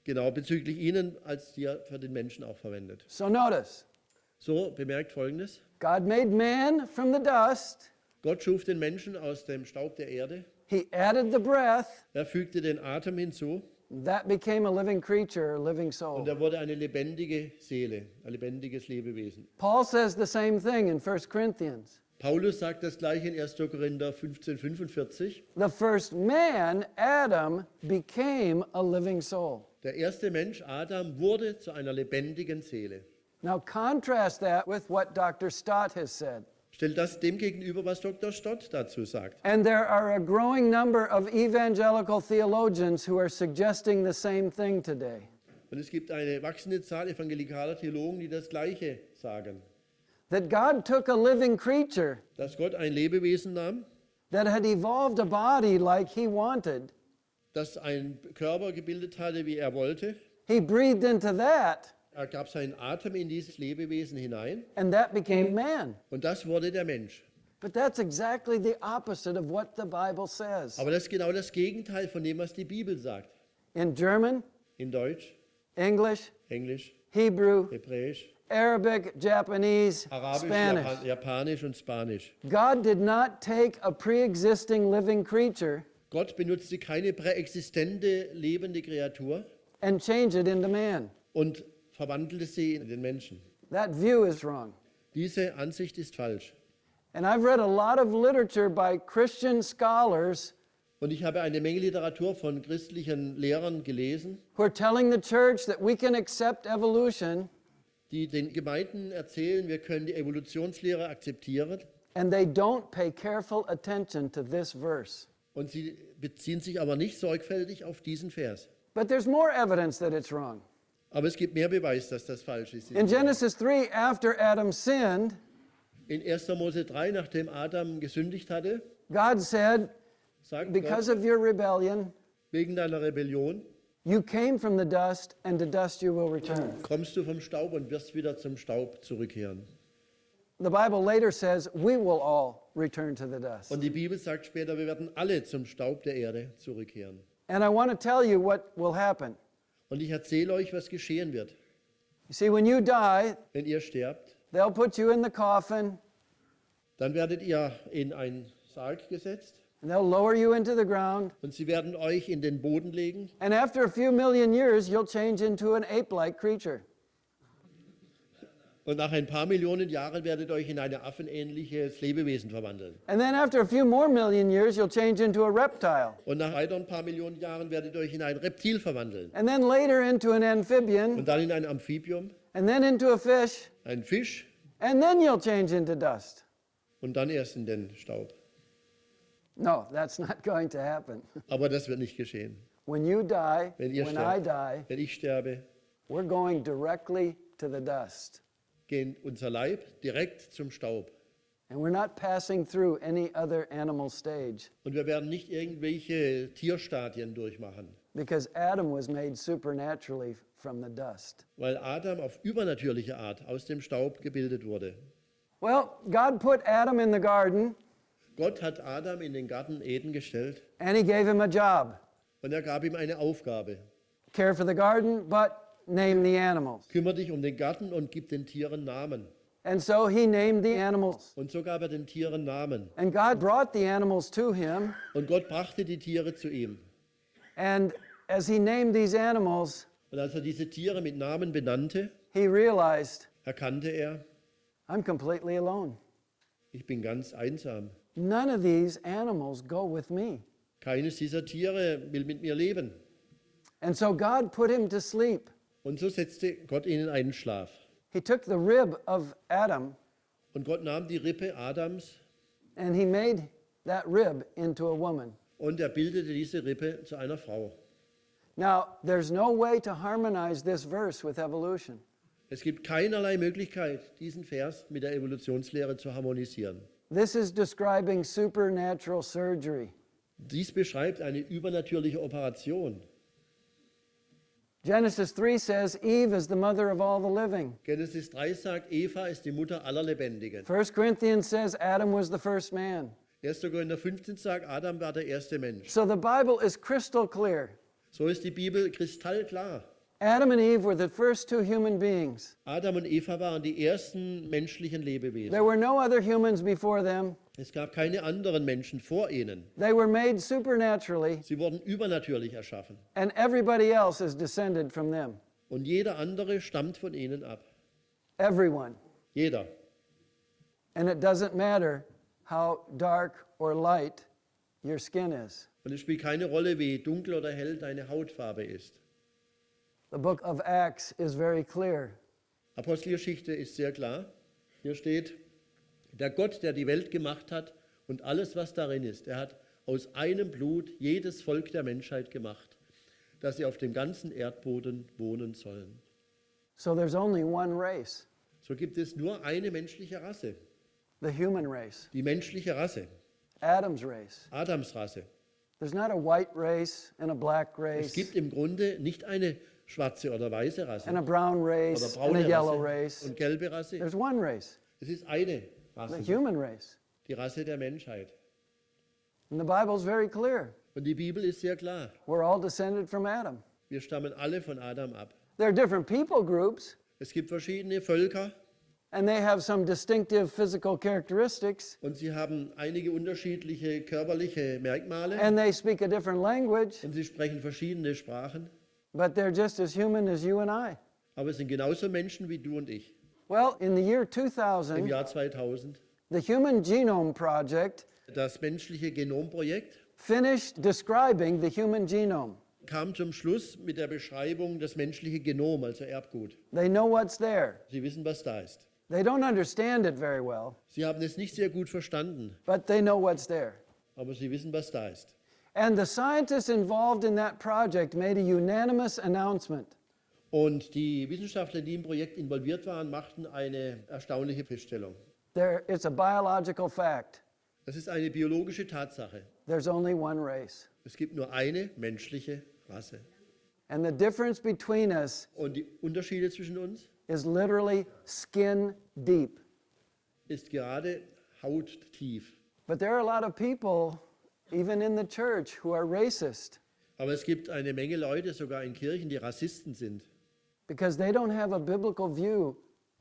genau bezüglich ihnen, als die er für den Menschen auch verwendet. So notice, So, bemerkt Folgendes. God made man from the dust. Gott schuf den Menschen aus dem Staub der Erde. He added the breath. Er fügte den Atem hinzu That became a living creature, a living und soul. er wurde eine lebendige Seele, ein lebendiges Lebewesen. Paul says the same thing in 1 Corinthians. Paulus sagt das gleiche in 1. Korinther 15:45. The first man, Adam, became a living soul. Der erste Mensch, Adam, wurde zu einer lebendigen Seele. Now contrast that with what Dr. Stott has said. Stellt das dem gegenüber, was Dr. Stott dazu sagt. And there are a growing number of evangelical theologians who are suggesting the same thing today. Und es gibt eine wachsende Zahl evangelikaler Theologen, die das Gleiche sagen. That God took a living creature Dass Gott ein Lebewesen nahm, that had evolved a body like he wanted. das einen Körper gebildet hatte, wie er wollte. He breathed into that, Er gab seinen Atem in dieses Lebewesen hinein and that became man. und das wurde der Mensch. But that's exactly the opposite of what the Bible says. Aber das ist genau das Gegenteil von dem, was die Bibel sagt. In German, In Deutsch, English, Englisch, Hebrew, Hebräisch, Arabic, Japanese, Arabisch, Spanish. Japanisch und Spanisch. God did not take a pre-existing living creature Gott benutzte keine präexistente lebende Kreatur and change it into man. und verwandelte sie in den Menschen. That view is wrong. Diese Ansicht ist falsch. And I've read a lot of literature by Christian scholars Und ich habe eine Menge Literatur von christlichen Lehrern gelesen, who are telling the church that we can accept evolution, die den Gemeinden erzählen, wir können die Evolutionslehre akzeptieren. and they don't pay careful attention to this verse. Und sie beziehen sich aber nicht sorgfältig auf diesen Vers. But there's more evidence that it's wrong. Aber es gibt mehr Beweis, dass das falsch ist. In Genesis 3, after Adam sinned, In 1. Mose 3, nachdem Adam gesündigt hatte, God said, sagt because Gott, of your rebellion, wegen deiner Rebellion you came from the dust, and to dust you will return. kommst du vom Staub und wirst wieder zum Staub zurückkehren. The Bible later says we will all return to the dust. Und die Bibel sagt später, wir werden alle zum Staub der Erde zurückkehren. And I want to tell you what will happen. Und ich erzähle euch, was geschehen wird. You see, when you die, Wenn ihr sterbt, they'll put you in the coffin, dann werdet ihr in einen Sarg gesetzt and they'll lower you into the ground. und sie werden euch in den Boden legen. And after a few million years, you'll change into an ape-like creature. Und nach ein paar Millionen Jahren werdet ihr euch in ein affenähnliches Lebewesen verwandeln. And then after a few more million years, you'll change into a reptile. Und nach weiteren paar Millionen Jahren werdet ihr euch in ein Reptil verwandeln. And then later into an amphibian, Und dann in ein Amphibium, and then into a fish, ein Fisch and then you'll change into dust. und dann erst in den Staub. No, that's not going to happen. Aber das wird nicht geschehen. when you die, wenn ihr when I sterbt, die, wenn ich sterbe, we're going directly to the dust. geht unser Leib direkt zum Staub. And we're not passing through any other animal stage Und wir werden nicht irgendwelche Tierstadien durchmachen, because Adam was made supernaturally from the dust. weil Adam auf übernatürliche Art aus dem Staub gebildet wurde. Well, God put Adam in the garden Gott hat Adam in den Garten Eden gestellt and he gave him a job. und er gab ihm eine Aufgabe. Care for the garden, but name the animals. Kümmere dich um den Garten und gib den Tieren Namen. And so he named the animals. Und so gab er den Tieren Namen. And God brought the animals to him. Und Gott brachte die Tiere zu ihm. And as he named these animals, Und als er diese Tiere mit Namen benannte, he realized, erkannte er, I'm completely alone. ich bin ganz einsam. None of these animals go with me. Keines dieser Tiere will mit mir leben. And so God put him to sleep. Und so setzte Gott ihn in einen Schlaf. He took the rib of Adam Und Gott nahm die Rippe Adams and he made that rib into a woman. und er bildete diese Rippe zu einer Frau. Now, there's no way to harmonize this verse with evolution. Es gibt keinerlei Möglichkeit, diesen Vers mit der Evolutionslehre zu harmonisieren. This is describing supernatural surgery. Dies beschreibt eine übernatürliche Operation. Genesis 3 says Eve is the mother of all the living. Genesis 3 sagt, Eva ist die Mutter aller Lebendigen. 1 Corinthians says Adam was the first man. 1. Korinther 15 sagt, Adam war der erste Mensch. So the Bible is crystal clear. So ist die Bibel kristallklar. Adam and Eve were the first two human beings. Adam und Eva waren die ersten menschlichen Lebewesen. There were no other humans before them. Es gab keine anderen Menschen vor ihnen. They were made supernaturally, Sie wurden übernatürlich erschaffen. and everybody else is descended from them. Und jeder andere stammt von ihnen ab. Everyone. Jeder. And it doesn't matter how dark or light your skin is. Und es spielt keine Rolle, wie dunkel oder hell deine Hautfarbe ist. The book of Acts is very clear. Apostelgeschichte ist sehr klar. Hier steht, der Gott, der die Welt gemacht hat und alles, was darin ist, er hat aus einem Blut jedes Volk der Menschheit gemacht, dass sie auf dem ganzen Erdboden wohnen sollen. So there's only one race, So gibt es nur eine menschliche Rasse, the human race, die menschliche Rasse, Adam's race. Adams Rasse. There's not a white race and a black Es race gibt im Grunde nicht eine schwarze oder weiße Rasse and a brown oder race and a braune yellow Rasse race. und gelbe Rasse. There's one race, Es ist eine the Rasse, human race. die Rasse der Menschheit. And the Bible's very clear. Und die Bibel ist sehr klar. We're all descended from Adam. Wir stammen alle von Adam ab. There are different people groups, Es gibt verschiedene Völker and they have some distinctive physical characteristics, und sie haben einige unterschiedliche körperliche Merkmale and they speak a different language, und sie sprechen verschiedene Sprachen, but they're just as human as you and I. aber es sind genauso Menschen wie du und ich. Well, in the year Im 2000, Jahr 2000 the Human Genome Project das menschliche Genomprojekt finished describing the human genome. kam zum Schluss mit der Beschreibung das menschliche Genom, also Erbgut. They know what's there. Sie wissen, was da ist. They don't understand it very well, Sie haben es nicht sehr gut verstanden, but they know what's there. aber sie wissen, was da ist. And the scientists involved in that project made a unanimous announcement. Und die Wissenschaftler, die im Projekt involviert waren, machten eine erstaunliche Feststellung. It's a biological fact. Das ist eine biologische Tatsache. There's only one race. Es gibt nur eine menschliche Rasse. And the difference between us Und die Unterschiede zwischen uns is literally skin deep. ist gerade hauttief. But there are a lot of people, even in the church, who are racist Aber es gibt eine Menge Leute, sogar in Kirchen, die Rassisten sind, because they don't have a biblical view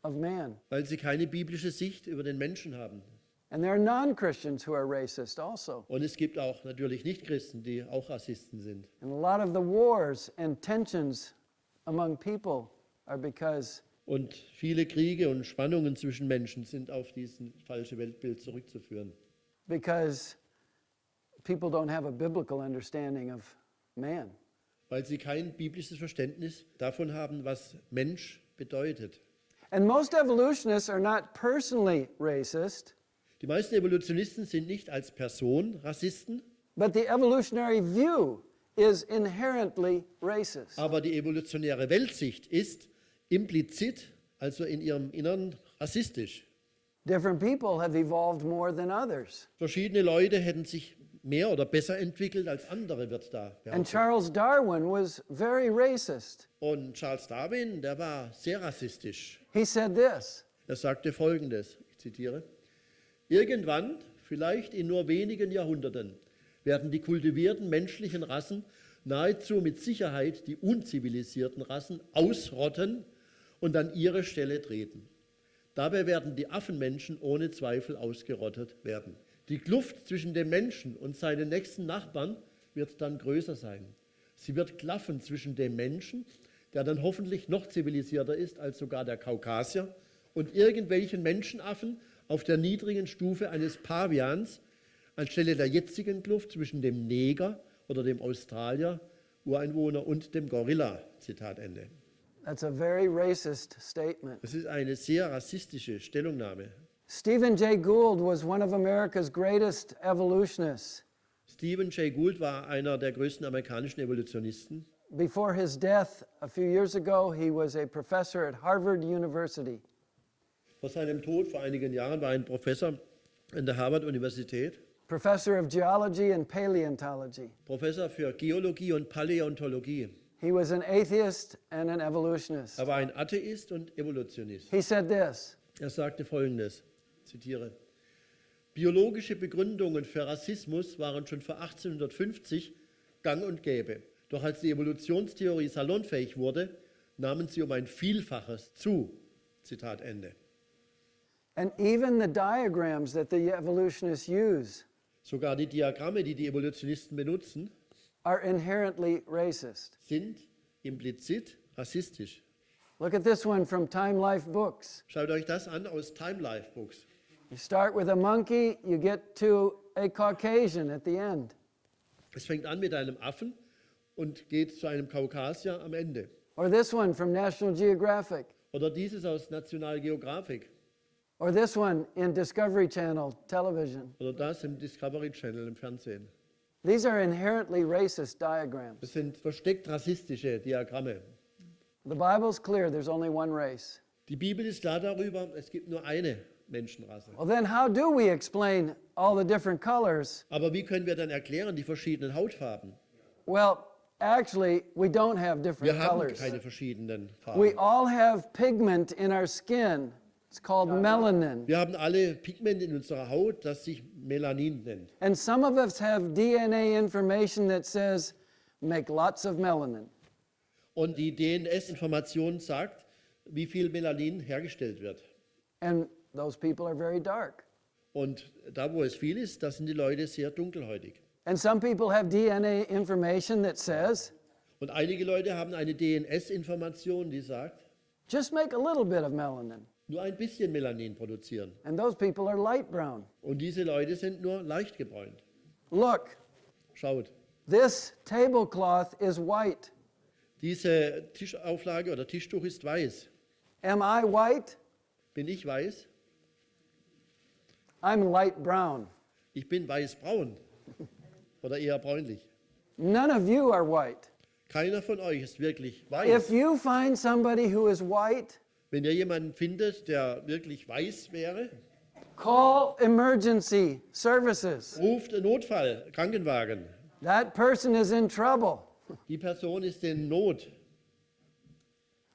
of man. weil sie keine biblische Sicht über den Menschen haben. And there are non-Christians who are racist also. Und es gibt auch natürlich Nichtchristen, die auch Rassisten sind. And a lot of the wars and tensions among people are because Und viele Kriege und Spannungen zwischen Menschen sind auf diesen falschen Weltbild zurückzuführen. people don't have a biblical understanding of man. Weil sie kein biblisches Verständnis davon haben, was Mensch bedeutet. And most evolutionists are not personally racist, Die meisten Evolutionisten sind nicht als Person Rassisten, but the evolutionary view is inherently racist. Aber die evolutionäre Weltsicht ist implizit, also in ihrem Innern, rassistisch. Different people have evolved more than others. Verschiedene Leute hätten sich mehr oder besser entwickelt als andere, wird da And behauptet. Charles Darwin was very racist. Und Charles Darwin, der war sehr rassistisch. He said this: Er sagte Folgendes, ich zitiere: Irgendwann, vielleicht in nur wenigen Jahrhunderten, werden die kultivierten menschlichen Rassen nahezu mit Sicherheit die unzivilisierten Rassen ausrotten und an ihre Stelle treten. Dabei werden die Affenmenschen ohne Zweifel ausgerottet werden. Die Kluft zwischen dem Menschen und seinen nächsten Nachbarn wird dann größer sein. Sie wird klaffen zwischen dem Menschen, der dann hoffentlich noch zivilisierter ist als sogar der Kaukasier, und irgendwelchen Menschenaffen auf der niedrigen Stufe eines Pavians, anstelle der jetzigen Kluft zwischen dem Neger oder dem Australier, Ureinwohner und dem Gorilla. Zitat Ende. That's a very racist statement. Das ist eine sehr rassistische Stellungnahme. Stephen Jay Gould was one of America's greatest evolutionists. Stephen Jay Gould war einer der größten amerikanischen Evolutionisten. Before his death a few years ago, he was a professor at Harvard University. Vor seinem Tod vor einigen Jahren war er ein Professor an der Harvard-Universität, Professor of geology and paleontology. Professor für Geologie und Paläontologie. He was an atheist and an evolutionist. Er war ein Atheist und Evolutionist. He said this: Er sagte Folgendes, zitiere: Biologische Begründungen für Rassismus waren schon vor 1850 gang und gäbe. Doch als die Evolutionstheorie salonfähig wurde, nahmen sie um ein Vielfaches zu. Zitat Ende. And even the diagrams that the evolutionists use Sogar die Diagramme, die die Evolutionisten benutzen, are inherently racist. sind implizit rassistisch. Look at this one from Time Life Books. Schaut euch das an aus Time Life Books. You start with a monkey, you get to a Caucasian at the end. Es fängt an mit einem Affen und geht zu einem Kaukasier am Ende. Or this one from National Geographic. Oder dieses aus National Geographic. Or this one in Discovery Channel television. Oder das im Discovery Channel im Fernsehen. These are inherently racist diagrams. Das sind versteckt rassistische Diagramme. The Bible's clear, there's only one race. Die Bibel ist klar darüber, es gibt nur eine Menschenrasse. Well, then how do we explain all the different colors? Aber wie können wir dann erklären die verschiedenen Hautfarben? Well, actually, we don't have different Wir haben colors. keine verschiedenen We Farben. all have pigment in our skin. It's called melanin. Wir haben alle Pigmente in unserer Haut, das sich Melanin nennt. And some of us have DNA information that says, make lots of melanin. Und die DNS-Information sagt, wie viel Melanin hergestellt wird. And those people are very dark. Und da, wo es viel ist, da sind die Leute sehr dunkelhäutig. And some people have DNA information that says, Und einige Leute haben eine DNS-Information, die sagt, just make a little bit of melanin. nur ein bisschen Melanin produzieren. And those people are light brown. Und diese Leute sind nur leicht gebräunt. Look, Schaut, this tablecloth is white. diese Tischauflage oder Tischtuch ist weiß. Am I white? Bin ich weiß? I'm light brown. Ich bin weißbraun oder eher bräunlich. None of you are white. Keiner von euch ist wirklich If weiß. you find somebody who is white, Wenn ihr jemanden findet, der wirklich weiß wäre, call emergency services. ruft einen Notfall, Krankenwagen. That person is in trouble. Die Person ist in Not.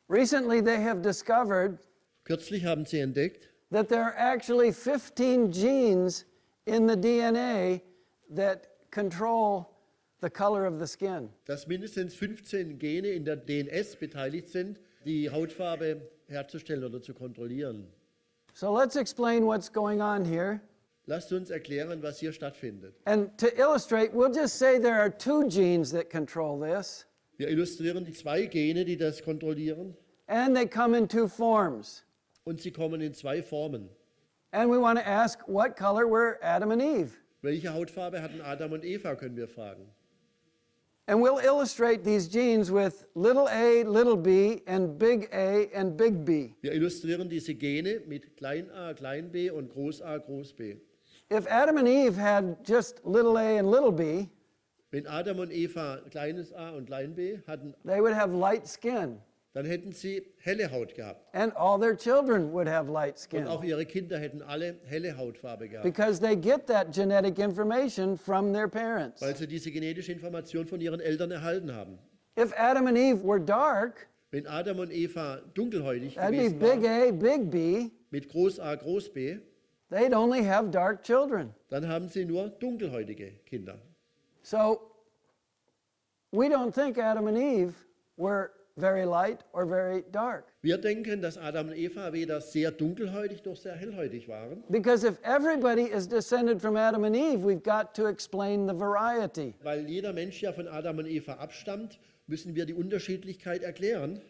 Recently, they have discovered Kürzlich haben sie entdeckt, that there are actually 15 genes in the DNA that control the color of the skin. dass mindestens 15 Gene in der DNS beteiligt sind, die Hautfarbe herzustellen oder zu kontrollieren. So let's explain what's going on here. Lasst uns erklären, was hier stattfindet. And to illustrate, we'll just say there are 2 genes that control this, Wir illustrieren die 2 Gene, die das kontrollieren, and they come in 2 forms. und sie kommen in 2 Formen. And we want to ask what color were Adam and Eve? Welche Hautfarbe hatten Adam und Eva, können wir fragen. And we'll illustrate these genes with little a, little b, and big A and big B. Wir illustrieren diese Gene mit klein a, klein b und groß A, groß b. If Adam and Eve had just little a and little b, Wenn Adam und Eva kleines a und klein b hatten, they would have light skin. dann hätten sie helle Haut gehabt. And all their children would have light Und auch skin. ihre Kinder hätten alle helle Hautfarbe gehabt. Because they get that genetic information from their parents. Weil sie diese genetische Information von ihren Eltern erhalten haben. If Adam and Eve were dark, Wenn Adam und Eva dunkelhäutig that'd be gewesen big waren, A, big B, mit Groß A, Groß B, they'd only have dark children. dann haben sie nur dunkelhäutige Kinder. So we don't think Adam and Eve were very light or very dark. Wir denken, dass Adam und Eva weder sehr dunkelhäutig noch sehr hellhäutig waren. Because if everybody is descended from Adam and Eve, we've got to explain the variety. Weil jeder Mensch ja von Adam und Eva abstammt, müssen wir die Unterschiedlichkeit erklären.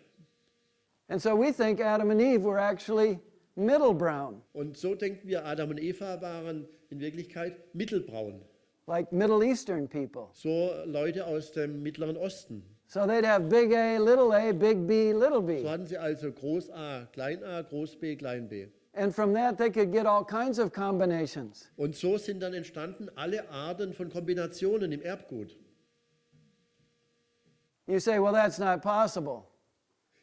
And so we think Adam and Eve were actually middle brown, Und so denken wir, Adam und Eva waren in Wirklichkeit mittelbraun. like Middle Eastern people. So Leute aus dem Mittleren Osten. So they'd have big A, big B, little So b. hatten sie also Groß A, Groß B, Klein b. And from that, they could get all kinds of combinations. Und so sind dann entstanden alle Arten von Kombinationen im Erbgut. You say, well, that's not possible.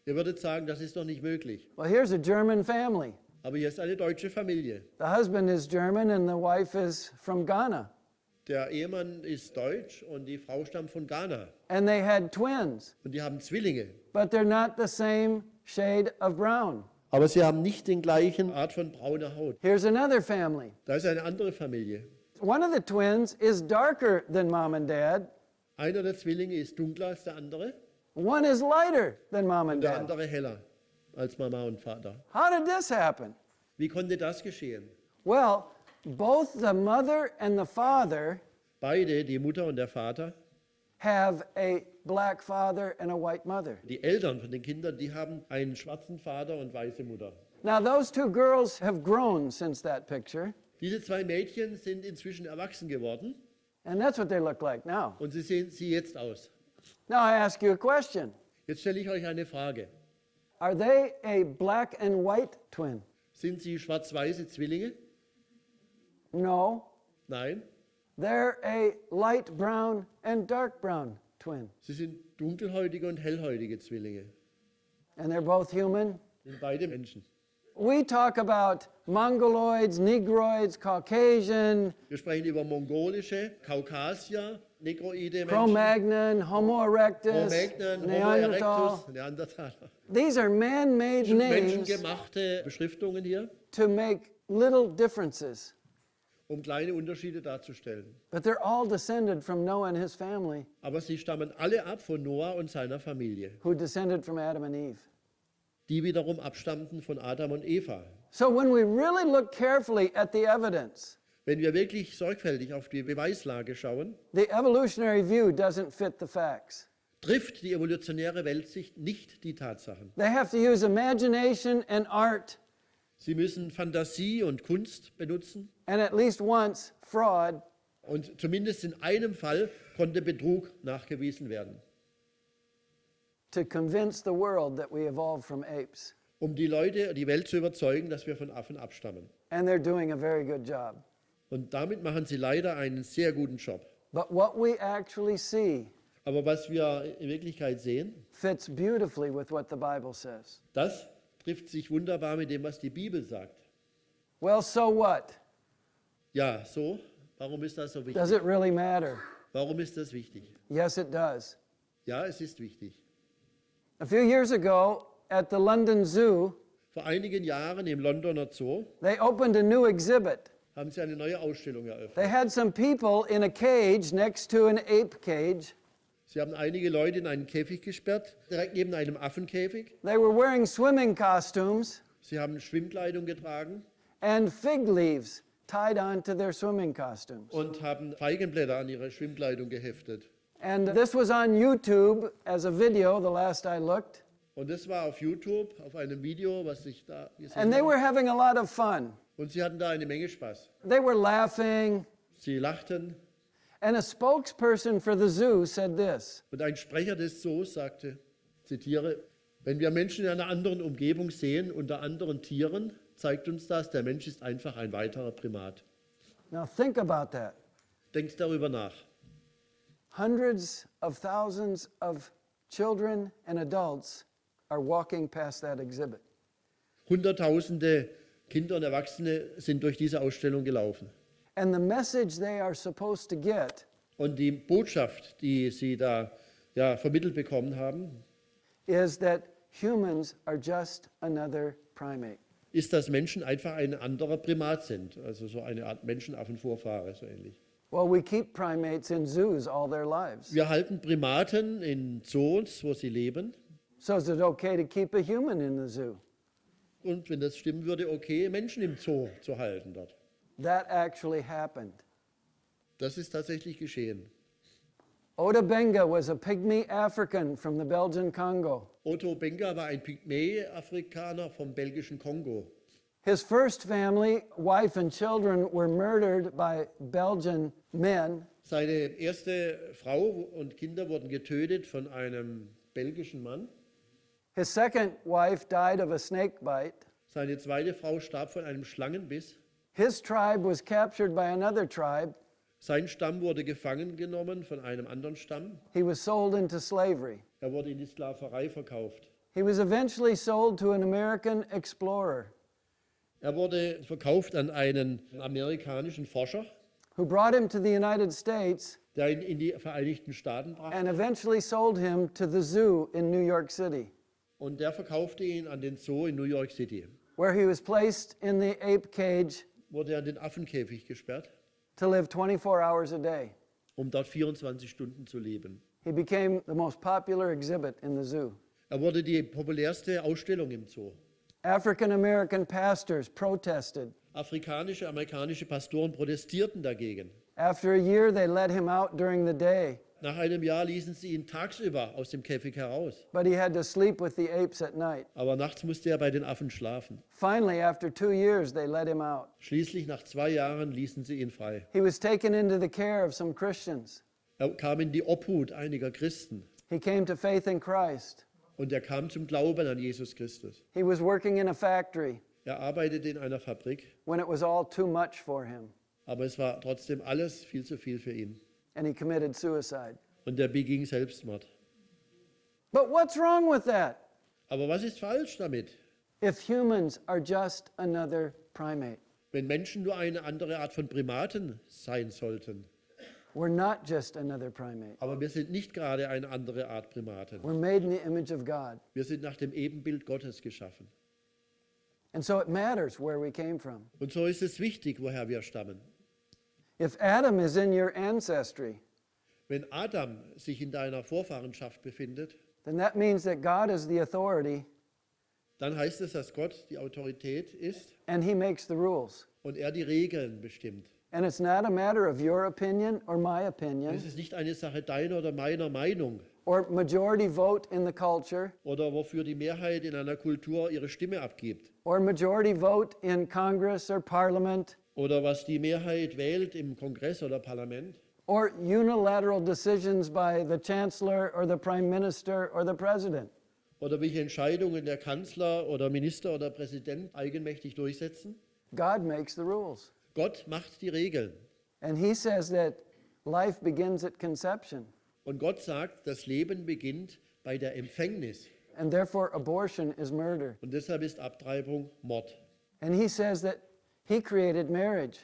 Ihr würdet sagen, das ist doch nicht möglich. Well, here's a German family. Aber hier ist eine deutsche Familie. The husband is German and the wife is from Ghana. Der Ehemann ist deutsch und die Frau stammt von Ghana. And they had twins, Und die haben Zwillinge. but they're not the same shade of brown. Aber sie haben nicht den gleichen Art von brauner Haut. Here's another family. Da ist eine andere Familie. One of the twins is darker than mom and dad. Einer der Zwillinge ist dunkler als der andere One is lighter than mom und and der dad. andere heller als Mama und Vater. How did this happen? Wie konnte das geschehen? Well, both the mother and the father Beide, die Mutter und der Vater, have a black father and a white mother. die Eltern von den Kindern, die haben einen schwarzen Vater und weiße Mutter. Now, those two girls have grown since that picture, Diese zwei Mädchen sind inzwischen erwachsen geworden and that's what they look like now. und sie sehen sie jetzt aus. Now, I ask you a question. Jetzt stelle ich euch eine Frage. Are they a black and white twin? Sind sie schwarz-weiße Zwillinge? No. Nein. They're a light brown and dark brown twin. Sie sind dunkelhäutige und hellhäutige Zwillinge. And they're both human. Sind beide Menschen. We talk about Mongoloids, Negroids, Caucasian, Wir sprechen über mongolische, Kaukasier, Negroide Menschen, Cro-Magnon, Homo erectus, Cro-Magnon, Homo Neanderthal. erectus, Neandertaler. These are man-made names Menschengemachte Beschriftungen hier, to make little differences. um kleine Unterschiede darzustellen. But they're all descended from Noah and his family, Aber sie stammen alle ab von Noah und seiner Familie, who descended from Adam and Eve. die wiederum abstammten von Adam und Eva. So when we really look carefully at the evidence, Wenn wir wirklich sorgfältig auf die Beweislage schauen, the evolutionary view doesn't fit the facts. trifft die evolutionäre Weltsicht nicht die Tatsachen. They have to use imagination and art, Sie müssen Fantasie und Kunst benutzen and at least once fraud, und zumindest in einem Fall konnte Betrug nachgewiesen werden, to convince the world that we evolved from apes. um die Leute, die Welt zu überzeugen, dass wir von Affen abstammen. And they're doing a very good job. Und damit machen sie leider einen sehr guten Job. But what we actually see Aber was wir in Wirklichkeit sehen, fits beautifully with what the Bible says. das trifft sich wunderbar mit dem, was die Bibel sagt. Well, so what? Ja, so. Warum ist das so wichtig? Does it really matter? Warum ist das wichtig? Yes, it does. Ja, es ist wichtig. A few years ago at the London Zoo, Vor einigen Jahren im Londoner Zoo they opened a new exhibit. haben sie eine neue Ausstellung eröffnet. They had some people in a cage next to an ape cage. Sie haben einige Leute in einen Käfig gesperrt, direkt neben einem Affenkäfig. They were wearing swimming costumes Sie haben Schwimmkleidung getragen and fig leaves tied onto their swimming costumes. und haben Feigenblätter an ihre Schwimmkleidung geheftet. And this was on YouTube as a video the last I looked. Und das war auf YouTube, auf einem Video, was ich da gesehen And they habe. were having a lot of fun. Und sie hatten da eine Menge Spaß. They were laughing. Sie lachten And a spokesperson for the zoo said this: und ein Sprecher des Zoos sagte, zitiere, wenn wir Menschen in einer anderen Umgebung sehen, unter anderen Tieren, zeigt uns das, der Mensch ist einfach ein weiterer Primat. Now think about that. Denkt darüber nach. hundreds of thousands of children and adults are walking past that exhibit. Hunderttausende Kinder und Erwachsene sind durch diese Ausstellung gelaufen. And the message they are supposed to get Und die Botschaft, die sie da vermittelt bekommen haben, is that humans are just another primate. ist, dass Menschen einfach ein anderer Primat sind. Also so eine Art Menschenaffenvorfahre, so ähnlich. Well, we keep primates in zoos all their lives. Wir halten Primaten in Zoos, wo sie leben. So is it okay to keep a human in the zoo? Und wenn das stimmen würde, okay, Menschen im Zoo zu halten dort. That actually happened. Das ist tatsächlich geschehen. Oda Benga was a pygmy African from the Belgian Congo. Otto Benga war ein Pygmäe-Afrikaner vom belgischen Kongo. His first family, wife and children, were murdered by Belgian men. Seine erste Frau und Kinder wurden getötet von einem belgischen Mann. His second wife died of a snake bite. Seine zweite Frau starb von einem Schlangenbiss. His tribe was captured by another tribe. Sein Stamm wurde gefangen genommen von einem anderen Stamm. He was sold into slavery. Er wurde in die Sklaverei verkauft. He was eventually sold to an American explorer Er wurde verkauft an einen amerikanischen Forscher, who brought him to the United States der ihn in die Vereinigten Staaten brachte. and eventually sold him to the zoo in New York City, Und der verkaufte ihn an den Zoo in New York City. where he was placed in the ape cage Wurde er in den Affenkäfig gesperrt, to live 24 hours a day. um dort 24 Stunden zu leben. He became the most popular exhibit in the zoo. Er wurde die populärste Ausstellung im Zoo. African American pastors protested. Afrikanische, amerikanische Pastoren protestierten dagegen. After a year, they let him out during the day, Nach einem Jahr ließen sie ihn tagsüber aus dem Käfig heraus. but he had to sleep with the apes at night. Aber nachts musste er bei den Affen schlafen. Finally, after 2 years, they let him out. Schließlich, nach 2 Jahren, ließen sie ihn frei. He was taken into the care of some Christians. Er kam in die Obhut einiger Christen. He came to faith in Christ. Und er kam zum Glauben an Jesus Christus. He was working in a factory Er arbeitete in einer Fabrik, when it was all too much for him, aber es war trotzdem alles viel zu viel für ihn. and he committed suicide. Und er beging Selbstmord. But what's wrong with that? Aber was ist falsch damit? If humans are just another primate, Wenn Menschen nur eine andere Art von Primaten sein sollten. we're not just another primate. Aber wir sind nicht gerade eine andere Art Primaten. We're made in the image of God. Wir sind nach dem Ebenbild Gottes geschaffen. And so it matters where we came from. Und so ist es wichtig, woher wir stammen. If Adam is in your ancestry, Wenn Adam sich in deiner Vorfahrenschaft befindet, then that means that God is the authority dann heißt es, dass Gott die Autorität ist and he makes the rules. und er die Regeln bestimmt. And it's not a matter of your opinion or my Es opinion ist nicht eine Sache deiner oder meiner Meinung or majority vote in the culture oder wofür die Mehrheit in einer Kultur ihre Stimme abgibt or majority vote in Congress or Parliament oder was die Mehrheit wählt im Kongress oder Parlament or unilateral decisions by the chancellor or the prime minister or the president. oder welche Entscheidungen der Kanzler oder Minister oder Präsident eigenmächtig durchsetzen. God makes the rules. Gott macht die Regeln. And he says that life begins at conception. Und Gott sagt, das Leben beginnt bei der Empfängnis. And therefore abortion is murder. Und deshalb ist Abtreibung Mord. And he says that he created marriage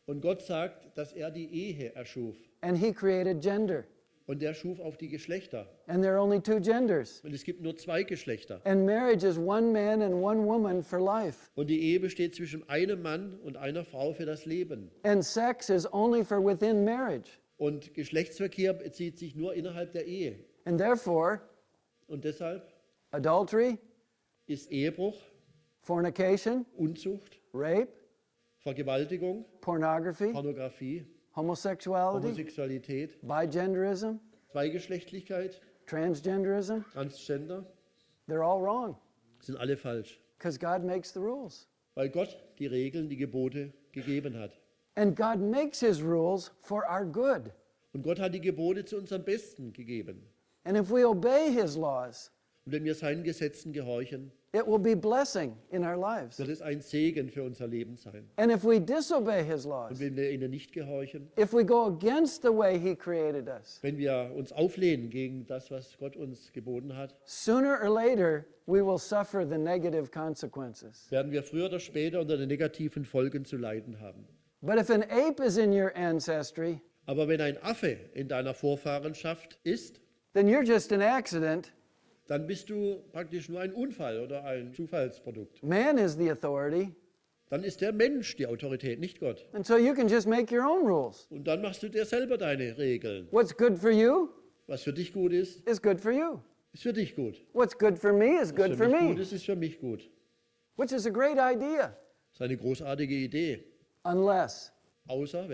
Und Gott sagt, dass er die Ehe erschuf. and he created gender. Und er schuf auch die Geschlechter. And there are only 2 genders. Und es gibt nur 2 Geschlechter. And marriage is one man and one woman for life. Und die Ehe besteht zwischen einem Mann und einer Frau für das Leben. And sex is only for within marriage. Und Geschlechtsverkehr bezieht sich nur innerhalb der Ehe. And therefore, Und deshalb adultery, ist Ehebruch, fornication, Unzucht, rape, Vergewaltigung, pornography, Pornografie, homosexuality, Homosexualität, bigenderism, Zweigeschlechtlichkeit, transgenderism, Transgender, they're all wrong sind alle falsch. because God makes the rules. Weil Gott die Regeln, die Gebote gegeben hat. And God makes his rules for our good. Und Gott hat die Gebote zu unserem Besten gegeben. And if we obey his laws, und wenn wir seinen Gesetzen gehorchen, it will be blessing in our lives. wird es ein Segen für unser Leben sein. And if we disobey his Und laws, wenn wir ihnen nicht gehorchen, if we go against the way he created us, wenn wir uns auflehnen gegen das, was Gott uns geboten hat, sooner or later we will suffer the negative consequences. werden wir früher oder später unter den negativen Folgen zu leiden haben. But if an ape is in your ancestry, Aber wenn ein Affe in deiner Vorfahrenschaft ist, then you're just an accident. dann bist du praktisch nur ein Unfall oder ein Zufallsprodukt. Man is the authority, Dann ist der Mensch die Autorität, nicht Gott. and so you can just make your own rules. Und dann machst du dir selber deine Regeln. What's good for you Was für dich gut ist good for you. für dich gut. What's good for me is Was good für for mich gut me, ist für mich gut. which is a great idea. Das ist eine großartige Idee. Unless Außer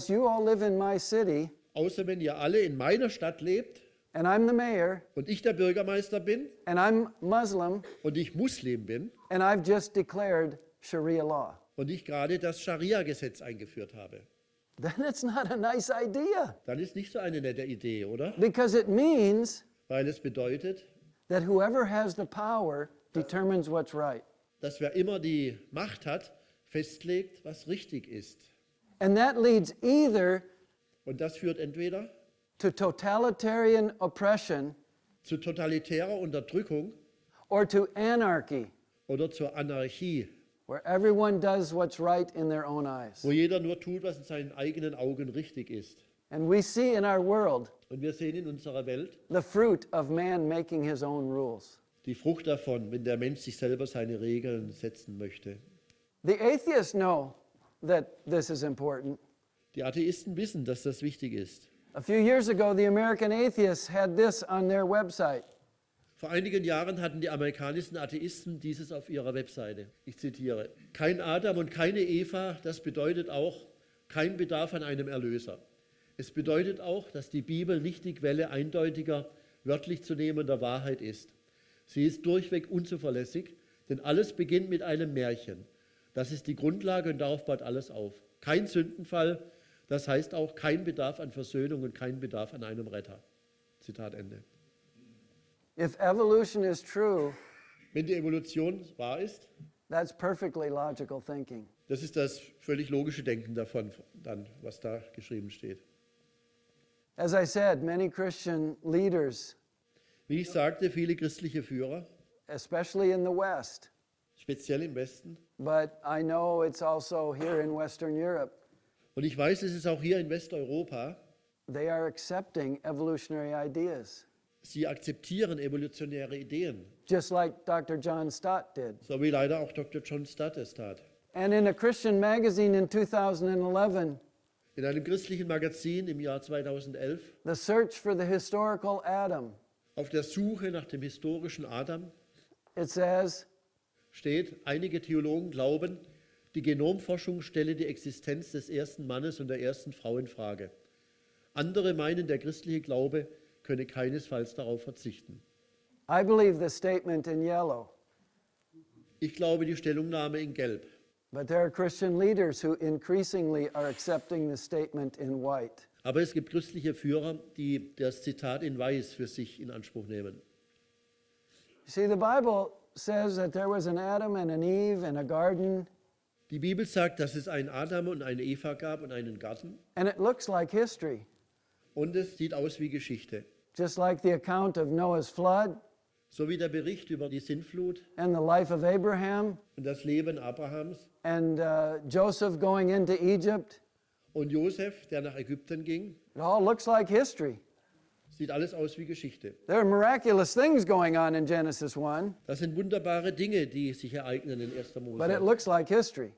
you all live in my city wenn ihr alle in meiner Stadt lebt and I'm the mayor und ich der Bürgermeister bin and I'm Muslim und ich Muslim bin and I've just declared Sharia law. und ich gerade das Scharia-Gesetz eingeführt habe. Then it's not a nice idea Dann ist nicht so eine nette Idee, oder? because it means Weil es bedeutet, that whoever has the power determines what's right. dass wer immer die Macht hat, festlegt, was richtig ist. And that leads either Und das führt entweder to totalitarian oppression zu totalitärer Unterdrückung or to anarchy, oder zur Anarchie, where everyone does what's right in their own eyes. wo jeder nur tut, was in seinen eigenen Augen richtig ist. And we see in our world Und wir sehen in unserer Welt the fruit of man making his own rules. die Frucht davon, wenn der Mensch sich selber seine Regeln setzen möchte. The atheists know that this is important. Die Atheisten wissen, dass das wichtig ist. A few years ago, the American atheists had this on their website. Vor einigen Jahren hatten die amerikanischen Atheisten dieses auf ihrer Webseite. Ich zitiere: Kein Adam und keine Eva, das bedeutet auch kein Bedarf an einem Erlöser. Es bedeutet auch, dass die Bibel nicht die Quelle eindeutiger, wörtlich zu nehmender Wahrheit ist. Sie ist durchweg unzuverlässig, denn alles beginnt mit einem Märchen. Das ist die Grundlage und darauf baut alles auf. Kein Sündenfall, das heißt auch kein Bedarf an Versöhnung und kein Bedarf an einem Retter. Zitat Ende. If evolution is true, Wenn die Evolution wahr ist, that's perfectly logical thinking. das ist das völlig logische Denken davon, dann, was da geschrieben steht. As I said, many Christian leaders, Wie ich sagte, viele christliche Führer, especially in the West, speziell im Westen, but I know it's also here in Western Europe, und ich weiß, es ist auch hier in Westeuropa, they are accepting evolutionary ideas, sie akzeptieren evolutionäre Ideen, just like Dr. John Stott did. so wie leider auch Dr. John Stott es tat. And in a Christian magazine in 2011, In einem christlichen Magazin im Jahr 2011, The Search for the Historical Adam, auf der Suche nach dem historischen Adam, it says, steht, einige Theologen glauben, die Genomforschung stelle die Existenz des ersten Mannes und der ersten Frau in Frage. Andere meinen, der christliche Glaube könne keinesfalls darauf verzichten. I believe the statement in yellow, Ich glaube die Stellungnahme in Gelb. but there are Christian leaders who increasingly are accepting the statement in white. Aber es gibt christliche Führer, die das Zitat in Weiß für sich in Anspruch nehmen. You see, the Bible says that there was an Adam and an Eve in a garden, Die Bibel sagt, dass es einen Adam und eine Eva gab und einen Garten. and it looks like history, Und es sieht aus wie Geschichte. just like the account of Noah's flood So wie der Bericht über die Sintflut and the life of Abraham und das Leben Abrahams and Joseph going into Egypt. und Josef, der nach Ägypten ging. It all looks like history. Sieht alles aus wie Geschichte. There are miraculous things going on in Genesis 1, Das sind wunderbare Dinge, die sich ereignen in 1. but it Mose. looks like history.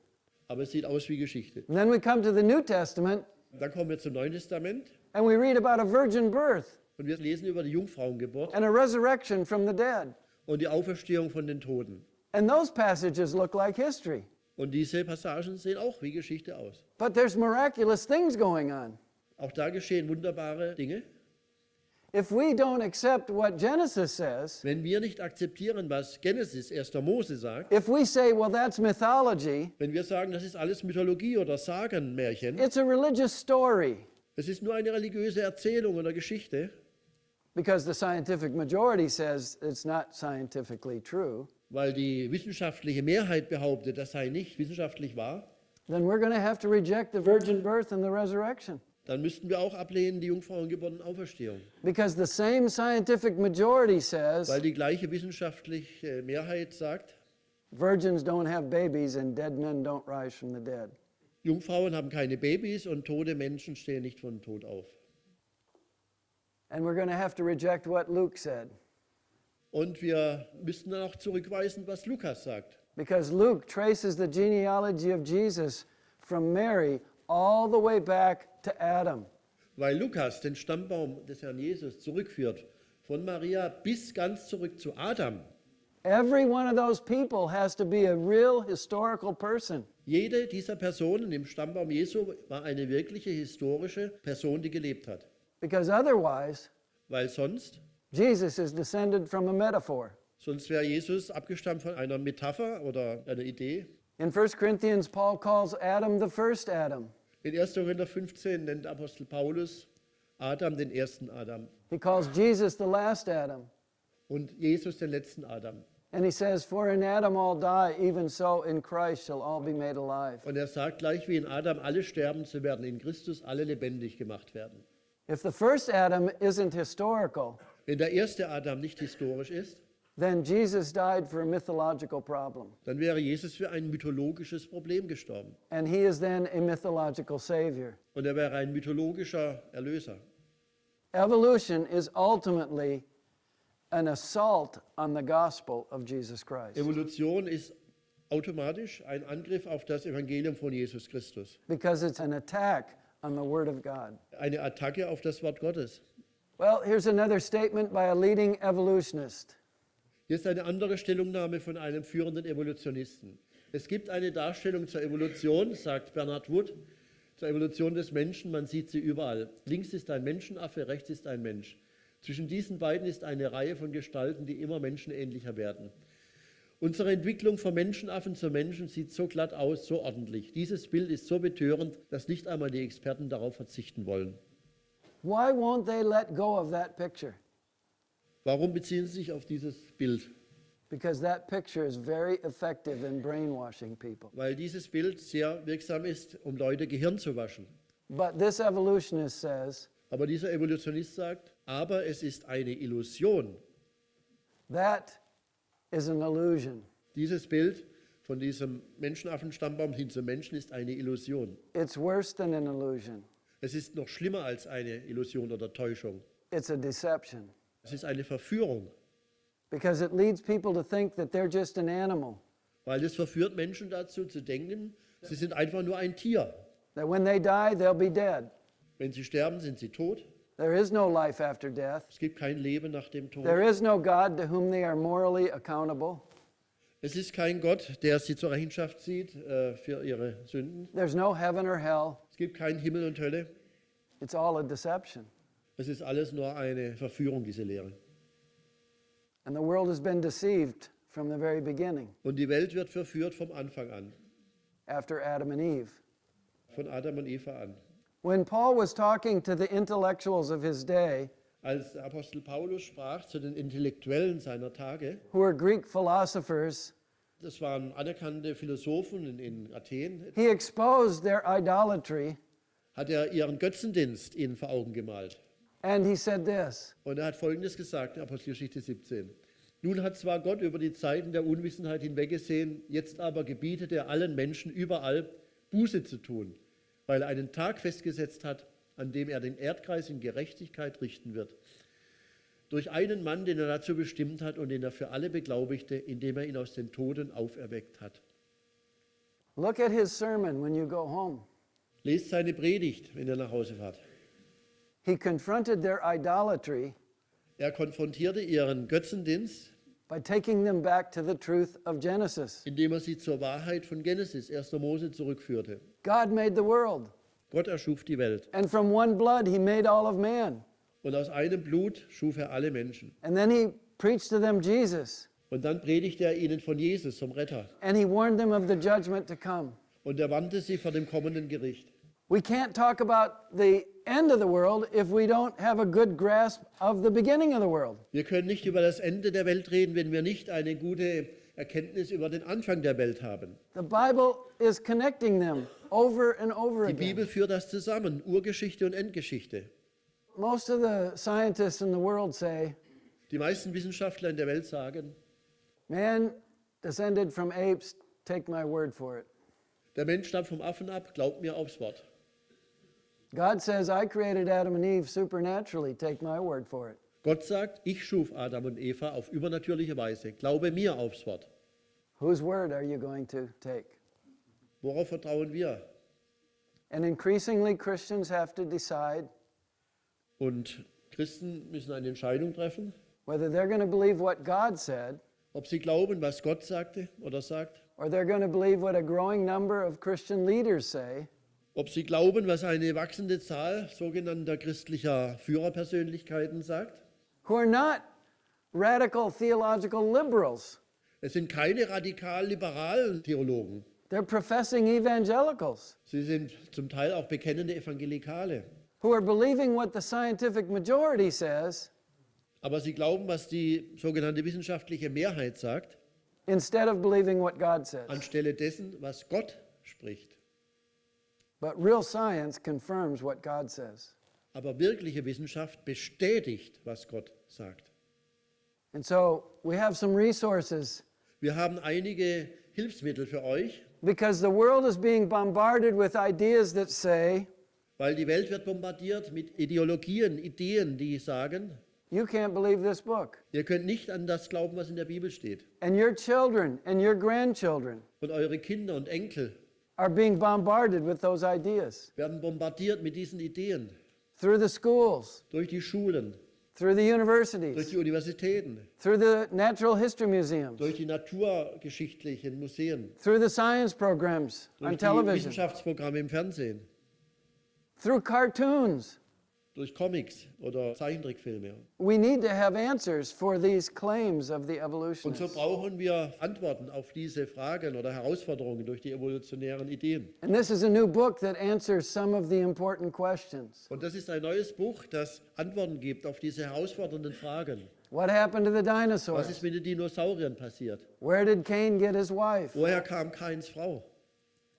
Aber es sieht aus wie Geschichte. And then we come to the New Testament Dann kommen wir zum Neuen Testament and we read about a virgin birth und wir lesen über die Jungfrauengeburt and a resurrection from the dead. und die Auferstehung von den Toten. And those passages look like history. Und diese Passagen sehen auch wie Geschichte aus. But there's miraculous things going on. Auch da geschehen wunderbare Dinge. If we don't accept what Genesis says, Wenn wir nicht akzeptieren, was Genesis, 1. Mose sagt, if we say, well, that's mythology, wenn wir sagen, das ist alles Mythologie oder Sagenmärchen, it's a religious story, es ist nur eine religiöse Erzählung oder Geschichte, Because the scientific majority says it's not scientifically true, weil die wissenschaftliche Mehrheit behauptet, das sei nicht wissenschaftlich wahr, then we're going to have to reject the virgin birth and the resurrection. dann müssten wir auch ablehnen die jungfrauengeborene Auferstehung. Because the same scientific majority says Weil die gleiche wissenschaftliche Mehrheit sagt, virgins don't have babies and dead men don't rise from the dead. Jungfrauen haben keine Babys und tote Menschen stehen nicht von Tod auf. And we're going to have to reject what Luke said. Und wir müssten dann auch zurückweisen, was Lukas sagt. Because Luke traces the genealogy of Jesus from Mary all the way back to Adam. Weil Lukas den Stammbaum des Herrn Jesus zurückführt, von Maria bis ganz zurück zu Adam. Every one of those people has to be a real historical person. Jede dieser Personen im Stammbaum Jesu war eine wirkliche historische Person, die gelebt hat. Because otherwise, Weil sonst Jesus is descended from a metaphor. wäre Jesus abgestammt von einer Metapher oder einer Idee. In 1 Corinthians, Paul calls Adam the first Adam. In 1. Korinther 15 nennt Apostel Paulus Adam den ersten Adam He calls Jesus the last Adam. und Jesus den letzten Adam. And he says, for in Adam all die, even so in Christ shall all be made alive. Und er sagt, gleich wie in Adam alle sterben, so werden in Christus alle lebendig gemacht werden. If the first Adam isn't historical, Wenn der erste Adam nicht historisch ist, then Jesus died for a mythological problem. dann wäre Jesus für ein mythologisches Problem gestorben. And he is then a mythological savior. Und er wäre ein mythologischer Erlöser. Evolution is ultimately an assault on the gospel of Jesus Christ. Evolution ist automatisch ein Angriff auf das Evangelium von Jesus Christus. Because it's an attack on the Word of God. Eine Attacke auf das Wort Gottes. Well, here's another statement by a leading evolutionist. Hier ist eine andere Stellungnahme von einem führenden Evolutionisten. Es gibt eine Darstellung zur Evolution, sagt Bernard Wood, zur Evolution des Menschen, man sieht sie überall. Links ist ein Menschenaffe, rechts ist ein Mensch. Zwischen diesen beiden ist eine Reihe von Gestalten, die immer menschenähnlicher werden. Unsere Entwicklung vom Menschenaffen zum Menschen sieht so glatt aus, so ordentlich. Dieses Bild ist so betörend, dass nicht einmal die Experten darauf verzichten wollen. Why won't they let go of that picture? Warum beziehen Sie sich auf dieses Bild? Because that picture is very effective in brainwashing people. Weil dieses Bild sehr wirksam ist, um Leute Gehirn zu waschen. But this evolutionist says Aber dieser Evolutionist sagt, aber es ist eine Illusion. that is an illusion. Dieses Bild von diesem Menschenaffenstammbaum hin zum Menschen ist eine Illusion. It's worse than an illusion. Es ist noch schlimmer als eine Illusion oder Täuschung. It's a deception. Es ist eine Verführung, Because it leads people to think that they're just an animal. weil es verführt Menschen dazu zu denken, sie sind einfach nur ein Tier. That when they die, they'll be dead. Wenn sie sterben, sind sie tot. There is no life after death. Es gibt kein Leben nach dem Tod. There is no God to whom they are morally accountable. Es ist kein Gott, der sie zur Rechenschaft zieht für ihre Sünden. There's no heaven or hell. Es gibt keinen Himmel und Hölle. It's all a deception. Es ist alles nur eine Verführung, diese Lehre. And the world has been deceived from the very beginning, Und die Welt wird verführt vom Anfang an, after Adam and Eve. von Adam und Eva an. When Paul was talking to the intellectuals of his day, Als der Apostel Paulus sprach zu den Intellektuellen seiner Tage, who were Greek philosophers, das waren anerkannte Philosophen in Athen, he exposed their idolatry, hat er ihren Götzendienst ihnen vor Augen gemalt. and he said this: Und er hat Folgendes gesagt, Apostelgeschichte 17. Nun hat zwar Gott über die Zeiten der Unwissenheit hinweggesehen, jetzt aber gebietet er allen Menschen überall, Buße zu tun, weil er einen Tag festgesetzt hat, an dem er den Erdkreis in Gerechtigkeit richten wird. Durch einen Mann, den er dazu bestimmt hat und den er für alle beglaubigte, indem er ihn aus den Toten auferweckt hat. Look at his sermon when you go home. Lest seine Predigt, wenn ihr nach Hause fahrt. He confronted their idolatry Er konfrontierte ihren Götzendienst, by taking them back to the truth of Genesis. indem er sie zur Wahrheit von Genesis, 1. Mose, zurückführte. God made the world, Gott erschuf die Welt. and from one blood he made all of man. Und aus einem Blut schuf er alle Menschen. And then he preached to them Jesus, Und dann predigte er ihnen von Jesus, vom Retter. and he warned them of the judgment to come. Und er warnte sie vor dem kommenden Gericht. We can't talk about the end of the world if we don't have a good grasp of the beginning of the world. Wir können nicht über das Ende der Welt reden, wenn wir nicht eine gute Erkenntnis über den Anfang der Welt haben. The Bible is connecting them over and over Die again. Bibel führt das zusammen, Urgeschichte und Endgeschichte. Most of the scientists in the world say, Die meisten Wissenschaftler in der Welt sagen, man descended from apes, take my word for it. der Mensch stammt vom Affen ab, glaubt mir aufs Wort. God says, I created Adam and Eve supernaturally, take my word for it. Gott sagt, ich schuf Adam und Eva auf übernatürliche Weise, glaube mir aufs Wort. Whose word are you going to take? Worauf vertrauen wir? And increasingly Christians have to decide Und Christen müssen eine Entscheidung treffen, whether they're going to believe what God said ob sie glauben, was Gott sagte oder sagt, or they're going to believe what a growing number of Christian leaders say, ob sie glauben, was eine wachsende Zahl sogenannter christlicher Führerpersönlichkeiten sagt. who are not radical theological liberals. Es sind keine radikal-liberalen Theologen. They're professing evangelicals Sie sind zum Teil auch bekennende Evangelikale. who are believing what the scientific majority says Aber sie glauben, was die sogenannte wissenschaftliche Mehrheit sagt, instead of believing what God says. anstelle dessen, was Gott spricht. But real science confirms what God says. Aber wirkliche Wissenschaft bestätigt, was Gott sagt. And so we have some resources Wir haben einige Hilfsmittel für euch, because the world is being bombarded with ideas that say, weil die Welt wird bombardiert mit Ideologien, Ideen, die sagen, you can't believe this book. ihr könnt nicht an das glauben, was in der Bibel steht. And your children and your grandchildren Und eure Kinder und Enkel are being bombarded with those ideas werden bombardiert mit diesen Ideen. through the schools, Durch die Schulen, through the durch universities, die Universitäten, through the natural history museums, durch die naturgeschichtlichen Museen, through the science programs on durch die television, Wissenschaftsprogramme im Fernsehen, through cartoons. durch Comics oder Zeichentrickfilme. We need to have answers for these claims of the Und so evolutionists. brauchen wir Antworten auf diese Fragen oder Herausforderungen durch die evolutionären Ideen. And this is a new book that answers some of the important questions. Und das ist ein neues Buch, das Antworten gibt auf diese herausfordernden Fragen. What happened to the Was dinosaurs? ist mit den Dinosauriern passiert? Where did Cain get his wife? Woher kam Kains Frau?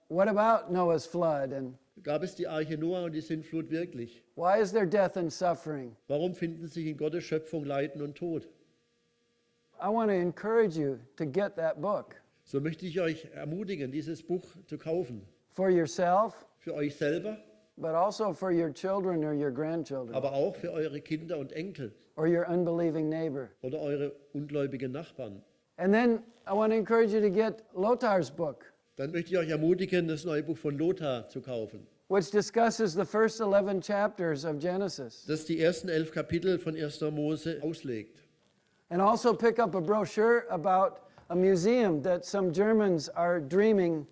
What about Noah's flood? And Gab es die Arche Noah und die Sintflut wirklich? why is there death and suffering? Warum finden sich in Gottes Schöpfung Leiden und Tod? I want to encourage you to get that book So möchte ich euch ermutigen, dieses Buch zu kaufen. for yourself, Für euch selber, but also for your children or your grandchildren aber auch für eure Kinder und Enkel or your unbelieving neighbor. oder eure ungläubigen Nachbarn. And then I want to encourage you to get Lothar's book, Dann möchte ich euch ermutigen, das neue Buch von Lothar zu kaufen. which discusses the first 11 chapters of Genesis. Das die ersten 11 Kapitel von 1. Mose auslegt. And also pick up a brochure about a museum that some Germans are dreaming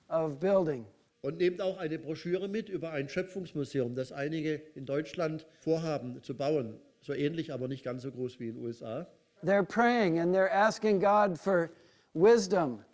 of building. Und nehmt auch eine Broschüre mit über ein Schöpfungsmuseum, das einige in Deutschland vorhaben zu bauen. So ähnlich, aber nicht ganz so groß wie in den USA. They're praying and they're asking God for wisdom.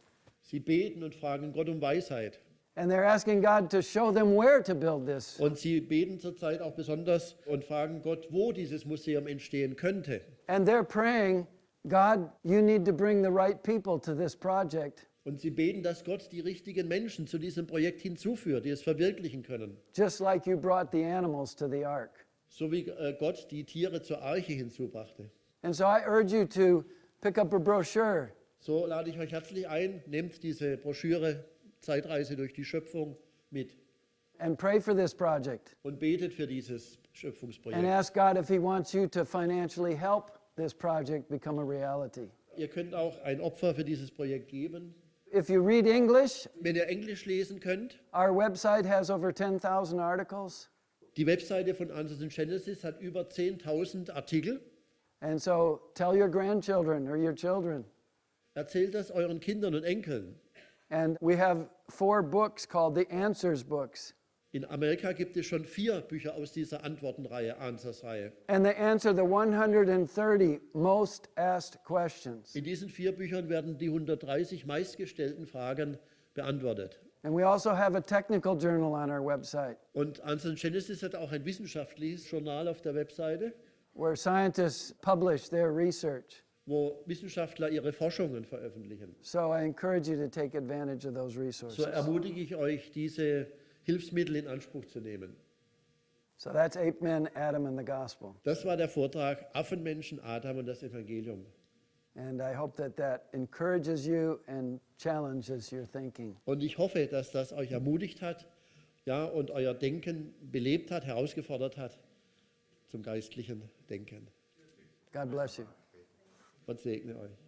Sie beten und fragen Gott um Weisheit. And they're asking God to show them where to build this. Und sie beten zurzeit auch besonders und fragen Gott, wo dieses Museum entstehen könnte. And they're praying, God, you need to bring the right people to this project, Und sie beten, dass Gott die richtigen Menschen zu diesem Projekt hinzuführt, die es verwirklichen können. just like you brought the animals to the ark. So wie Gott die Tiere zur Arche hinzubrachte. And so I urge you to pick up a brochure So lade ich euch herzlich ein, nehmt diese Broschüre Zeitreise durch die Schöpfung mit and pray for this project und betet für dieses and Schöpfungsprojekt. ask God if He wants you to financially help this project become a reality. Ihr könnt auch ein Opfer für dieses Projekt geben. If you read English, Wenn ihr Englisch lesen könnt, our website has over 10,000 articles. die Webseite von Answers in Genesis hat über 10.000 Artikel. And so tell your grandchildren or your children. Erzählt das euren Kindern und Enkeln. And we have 4 books called the Answers books. In Amerika gibt es schon 4 Bücher aus dieser Antwortenreihe, Answers-Reihe. And they answer the 130 most asked questions. In diesen 4 Büchern werden die 130 meistgestellten Fragen beantwortet. And we also have a technical journal on our website Und Answers Genesis hat auch ein wissenschaftliches Journal auf der Webseite, where scientists publish their research. wo Wissenschaftler ihre Forschungen veröffentlichen. So I encourage you to take advantage of those So resources. ermutige ich euch, diese Hilfsmittel in Anspruch zu nehmen. So that's Ape Men, Adam, and the Gospel. Das war der Vortrag Affenmenschen, Adam und das Evangelium. And I hope that that encourages you and challenges your thinking. Und ich hoffe, dass das euch ermutigt hat, ja, und euer Denken belebt hat, herausgefordert hat zum geistlichen Denken. God bless you. Gott segne euch.